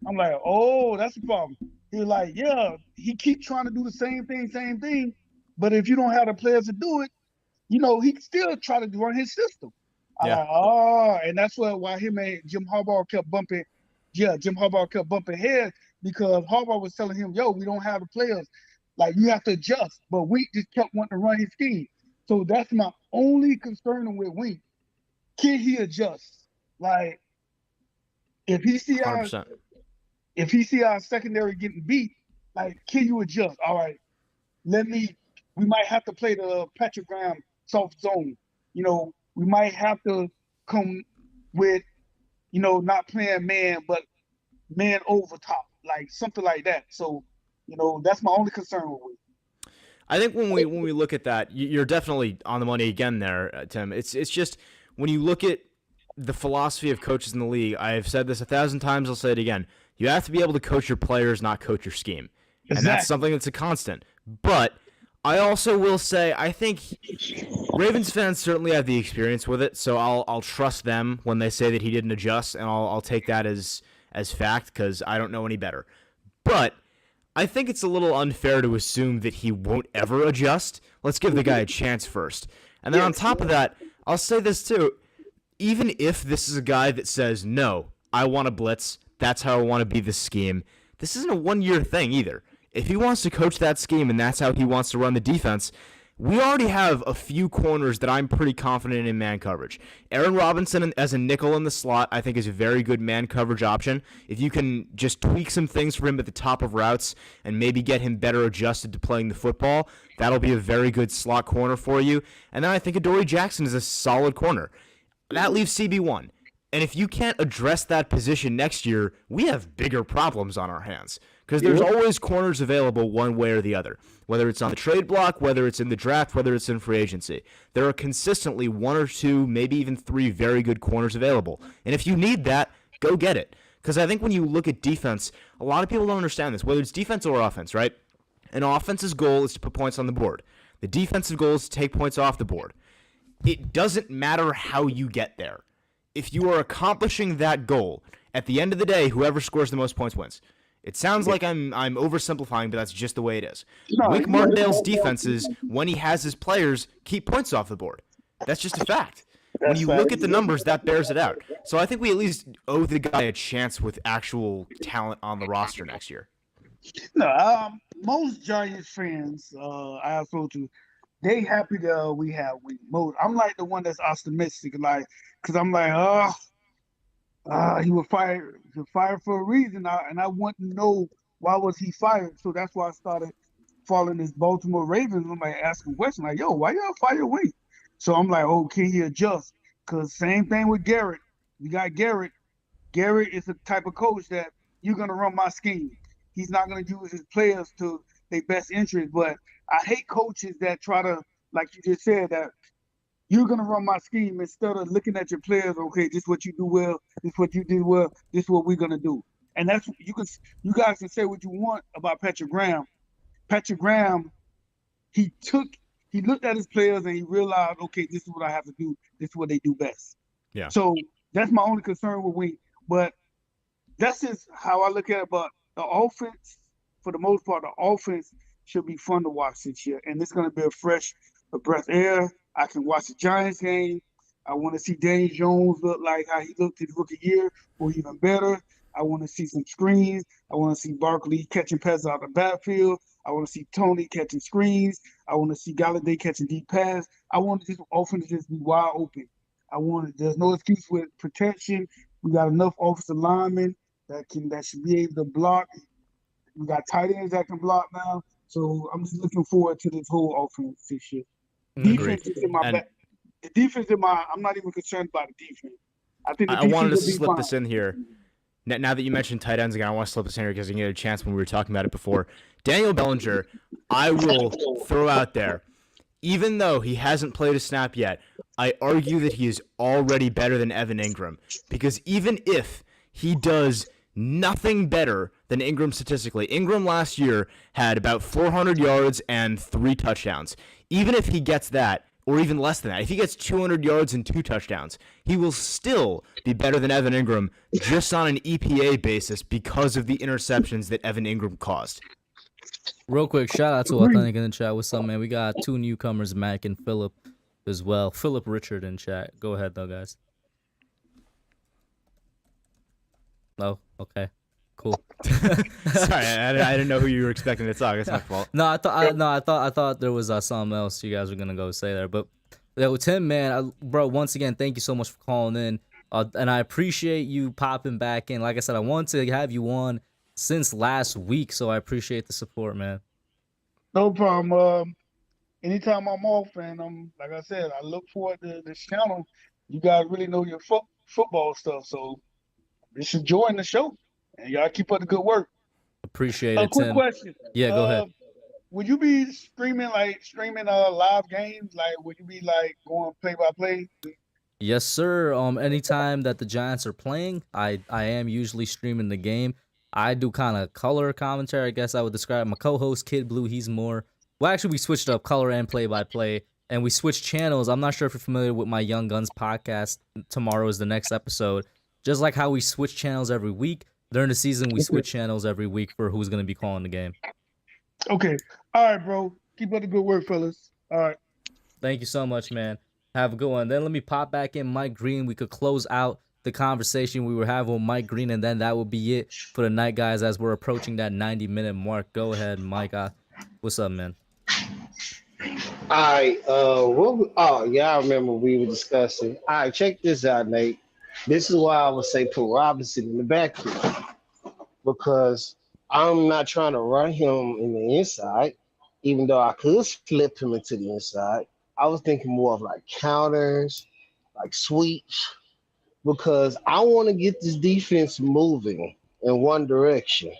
I'm like, "Oh, that's the problem." He was like, "Yeah, he keeps trying to do the same thing, but if you don't have the players to do it, he can still try to run his system." I'm like, and that's why him and Jim Harbaugh kept bumping. Yeah, Jim Harbaugh kept bumping heads because Harbaugh was telling him, "Yo, we don't have the players. Like, you have to adjust." But Wink just kept wanting to run his scheme. So that's my only concern with Wink. Can he adjust? Like, if he see our secondary getting beat, like, can you adjust? All right, we might have to play the Patrick Graham soft zone. We might have to come with, not playing man, but man over top, like something like that. So, that's my only concern with Wink. I think when we look at that, you're definitely on the money again there, Tim. It's just when you look at the philosophy of coaches in the league, I've said this 1,000 times, I'll say it again. You have to be able to coach your players, not coach your scheme. Exactly. And that's something that's a constant. But I also will say I think Ravens fans certainly have the experience with it, so I'll trust them when they say that he didn't adjust, and I'll take that as fact because I don't know any better. But I think it's a little unfair to assume that he won't ever adjust. Let's give the guy a chance first. And then on top of that, I'll say this too. Even if this is a guy that says, "No, I want to blitz, that's how I want to be this scheme," this isn't a one-year thing either. If he wants to coach that scheme and that's how he wants to run the defense, we already have a few corners that I'm pretty confident in man coverage. Aaron Robinson as a nickel in the slot, I think, is a very good man coverage option. If you can just tweak some things for him at the top of routes and maybe get him better adjusted to playing the football, that'll be a very good slot corner for you. And then I think Adoree Jackson is a solid corner. That leaves CB1. And if you can't address that position next year, we have bigger problems on our hands. Because there's always corners available one way or the other. Whether it's on the trade block, whether it's in the draft, whether it's in free agency. There are consistently one or two, maybe even three very good corners available. And if you need that, go get it. Because I think when you look at defense, a lot of people don't understand this, whether it's defense or offense, right? An offense's goal is to put points on the board. The defensive goal is to take points off the board. It doesn't matter how you get there. If you are accomplishing that goal, at the end of the day, whoever scores the most points wins. It sounds like I'm oversimplifying, but that's just the way it is. Wink Martindale's defenses, when he has his players, keep points off the board. That's just a fact. When you look at the numbers, that bears it out. So I think we at least owe the guy a chance with actual talent on the roster next year. No, most Giants fans, I have spoken to, they happy that we have Wink. I'm like the one that's optimistic, like, because I'm like, he was fired. He was fired for a reason, and I want to know why was he fired. So that's why I started following this Baltimore Ravens. I'm like asking questions like, "Yo, why y'all fire Wink?" So I'm like, "Oh, can he adjust?" Because same thing with Garrett. You got Garrett. Garrett is the type of coach that you're gonna run my scheme. He's not gonna use his players to their best interest. But I hate coaches that try to, like you just said, that you're going to run my scheme instead of looking at your players. Okay, this is what you do well. This is what you did well. This is what we're going to do. And that's you guys can say what you want about Patrick Graham. Patrick Graham, he looked at his players and he realized, okay, this is what I have to do. This is what they do best. Yeah. So that's my only concern with Wink. But that's just how I look at it. But the offense for the most part, the offense should be fun to watch this year. And it's going to be a breath of air. I can watch the Giants game. I want to see Daniel Jones look like how he looked his rookie year, or even better. I want to see some screens. I want to see Barkley catching passes out of the backfield. I want to see Tony catching screens. I want to see Galladay catching deep pass. I want this offense to just be wide open. There's no excuse with protection. We got enough offensive linemen that should be able to block. We got tight ends that can block now. So I'm just looking forward to this whole offense this year. Defense is in my back. The defense I'm not even concerned about the defense. I think I wanted to slip this in here. Now that you mentioned tight ends again, I want to slip this in here because I didn't get a chance when we were talking about it before. Daniel Bellinger, I will throw out there, even though he hasn't played a snap yet, I argue that he is already better than Evan Ingram. Because even if he does nothing better than Ingram statistically, Ingram last year had about 400 yards and 3 touchdowns. Even if he gets that, or even less than that, if he gets 200 yards and 2 touchdowns, he will still be better than Evan Ingram just on an EPA basis because of the interceptions that Evan Ingram caused. Real quick, shout out to Authentic in the chat. What's up, man? We got 2 newcomers, Mac and Philip, as well. Philip Richard in chat. Go ahead, though, guys. Oh, okay. Cool. Sorry, I didn't know who you were expecting to talk. It's my fault. No, I thought there was something else you guys were gonna go say there. But yo, Tim, man, bro, once again, thank you so much for calling in, and I appreciate you popping back in. Like I said, I want to have you on since last week, so I appreciate the support, man. No problem. Anytime I'm off, and like I said, I look forward to this channel. You guys really know your football stuff, so just enjoying the show. And y'all keep up the good work. Appreciate it, quick Tim. question. Yeah, go ahead. Would you be streaming live games? Like, would you be like going play by play? Yes, sir. Anytime that the Giants are playing, I am usually streaming the game. I do kind of color commentary, I guess I would describe. My co-host, Kid Blue, he's more... Well, actually, we switched up color and play-by-play, and we switched channels. I'm not sure if you're familiar with my Young Guns podcast. Tomorrow is the next episode. Just like how we switch channels every week, during the season, we switch channels every week for who's going to be calling the game. Okay. All right, bro. Keep up the good work, fellas. All right. Thank you so much, man. Have a good one. Then let me pop back in Mike Green. We could close out the conversation we were having with Mike Green, and then that would be it for the night, guys, as we're approaching that 90-minute mark. Go ahead, Mike. What's up, man? All right. I remember we were discussing. All right, check this out, Nate. This is why I would say put Robinson in the backfield, because I'm not trying to run him in the inside, even though I could flip him into the inside. I was thinking more of like counters, like sweeps, because I want to get this defense moving in one direction.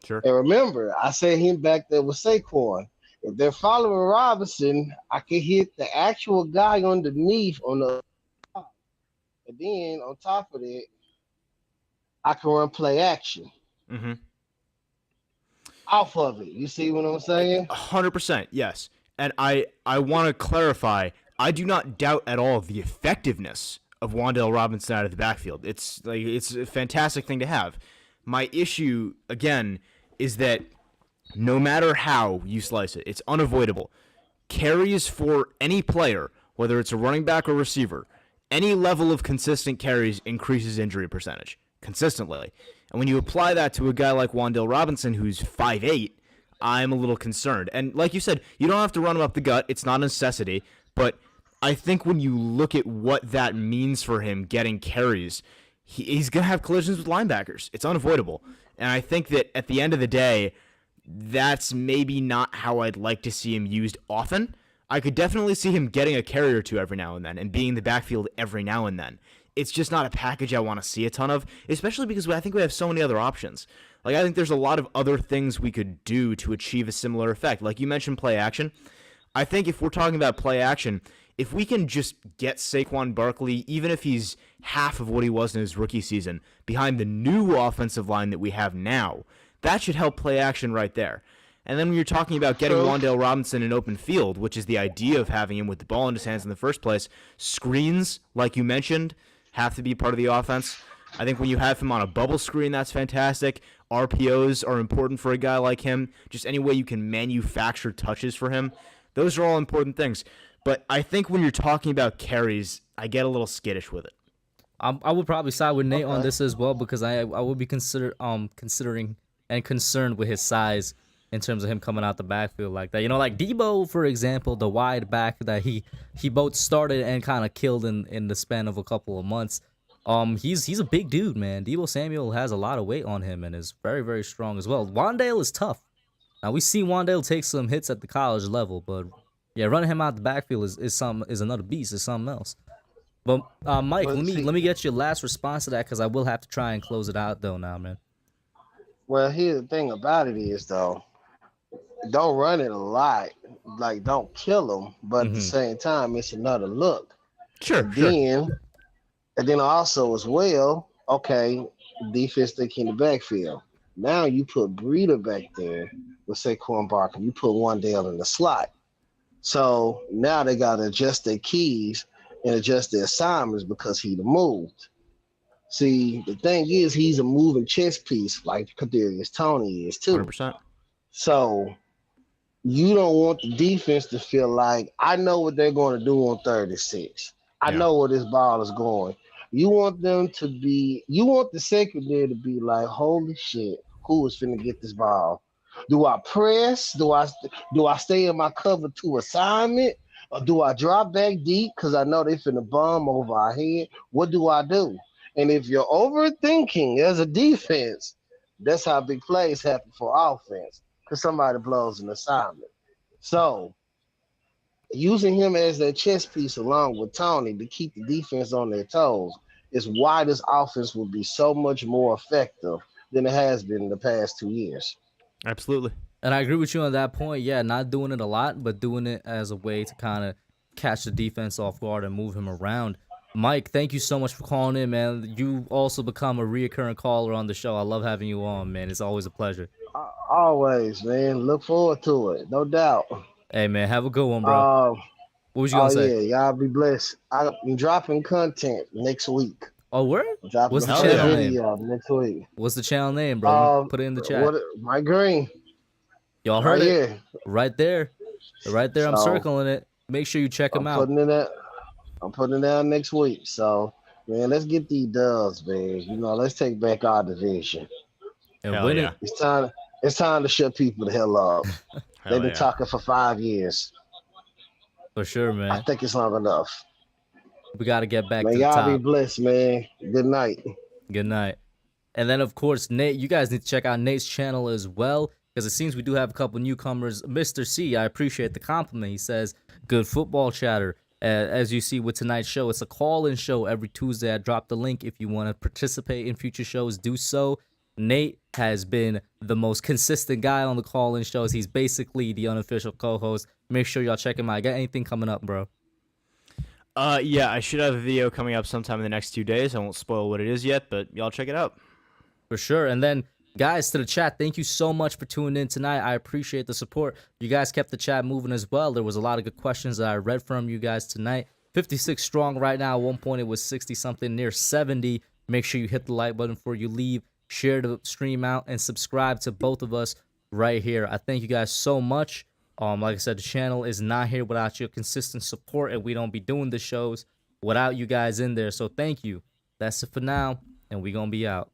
Sure. And remember, I said him back there with Saquon. If they're following Robinson, I can hit the actual guy underneath on the top. And then on top of that, I can run play action. Mm-hmm. Off of it. You see what I'm saying? 100%, yes. And I want to clarify, I do not doubt at all the effectiveness of Wan'Dale Robinson out of the backfield. It's a fantastic thing to have. My issue, again, is that no matter how you slice it, it's unavoidable. Carries for any player, whether it's a running back or receiver, any level of consistent carries increases injury percentage consistently. And when you apply that to a guy like Wan'Dale Robinson, who's 5'8", I'm a little concerned. And like you said, you don't have to run him up the gut. It's not a necessity. But I think when you look at what that means for him getting carries, he's going to have collisions with linebackers. It's unavoidable. And I think that at the end of the day, that's maybe not how I'd like to see him used often. I could definitely see him getting a carry or two every now and then and being in the backfield every now and then. It's just not a package I want to see a ton of, especially because I think we have so many other options. Like, I think there's a lot of other things we could do to achieve a similar effect. Like you mentioned play action. I think if we're talking about play action, if we can just get Saquon Barkley, even if he's half of what he was in his rookie season, behind the new offensive line that we have now, that should help play action right there. And then when you're talking about getting Wan'Dale Robinson in open field, which is the idea of having him with the ball in his hands in the first place, screens, like you mentioned, have to be part of the offense. I think when you have him on a bubble screen, that's fantastic. RPOs are important for a guy like him. Just any way you can manufacture touches for him. Those are all important things. But I think when you're talking about carries, I get a little skittish with it. I would probably side with Nate on this as well because I would be considering and concerned with his size in terms of him coming out the backfield like that. You know, like Debo, for example, the wide back that he both started and kind of killed in the span of a couple of months. He's a big dude, man. Debo Samuel has a lot of weight on him and is very, very strong as well. Wandale is tough. Now we see Wandale take some hits at the college level, but yeah, running him out the backfield is another beast. Is something else. But Mike, Well, let me get your last response to that because I will have to try and close it out though now, man. Well, here's the thing about it is though, don't run it a lot. Like don't kill them, but at the same time, it's another look. Sure. And then also as well, okay, defense thinking in the backfield. Now you put Breeder back there with Saquon Barkley. You put Wandale in the slot. So now they got to adjust their keys and adjust their assignments because he moved. See, the thing is, he's a moving chess piece like Kadarius Toney is too. 100%. So you don't want the defense to feel like, I know what they're going to do on 36. I know where this ball is going. You want them to be, you want the secondary to be like, holy shit, who is finna get this ball? Do I press? Do I stay in my cover 2 assignment? Or do I drop back deep because I know they finna bomb over our head? What do I do? And if you're overthinking as a defense, that's how big plays happen for offense because somebody blows an assignment. So using him as that chess piece along with Tony to keep the defense on their toes is why this offense will be so much more effective than it has been in the past 2 years. Absolutely. And I agree with you on that point. Yeah, not doing it a lot, but doing it as a way to kind of catch the defense off guard and move him around. Mike, thank you so much for calling in, man. You also become a reoccurring caller on the show. I love having you on, man. It's always a pleasure. Always, man. Look forward to it. No doubt. Hey, man, have a good one, bro. What was you going to say? Yeah, y'all be blessed. I'm dropping content next week. Oh, word? What's the Dropping channel video name? next week. What's the channel name, bro? Put it in the chat. Mike Green. Y'all heard it? Here. Right there. Right there. I'm circling it. Make sure you check him out. I'm putting it down next week. So, man, let's get these dubs, man. You know, let's take back our division. And win it. It's time to shut people the hell up. They've been talking for 5 years. For sure, man. I think it's long enough. We got to get back to the y'all top. be blessed, man. Good night. Good night. And then, of course, Nate, you guys need to check out Nate's channel as well, because it seems we do have a couple newcomers. Mr. C, I appreciate the compliment. He says, good football chatter. As you see with tonight's show, it's a call-in show every Tuesday. I dropped the link. If you want to participate in future shows, do so. Nate has been the most consistent guy on the call-in shows. He's basically the unofficial co-host. Make sure y'all check him out. Got anything coming up, bro? Yeah, I should have a video coming up sometime in the next 2 days. I won't spoil what it is yet, but y'all check it out. For sure. And then, guys, to the chat, thank you so much for tuning in tonight. I appreciate the support. You guys kept the chat moving as well. There was a lot of good questions that I read from you guys tonight. 56 strong right now. At one point, it was 60-something, near 70. Make sure you hit the like button before you leave. Share the stream out and subscribe to both of us right here. I thank you guys so much. Like I said, the channel is not here without your consistent support, and we don't be doing the shows without you guys in there. So thank you. That's it for now, and we gonna be out.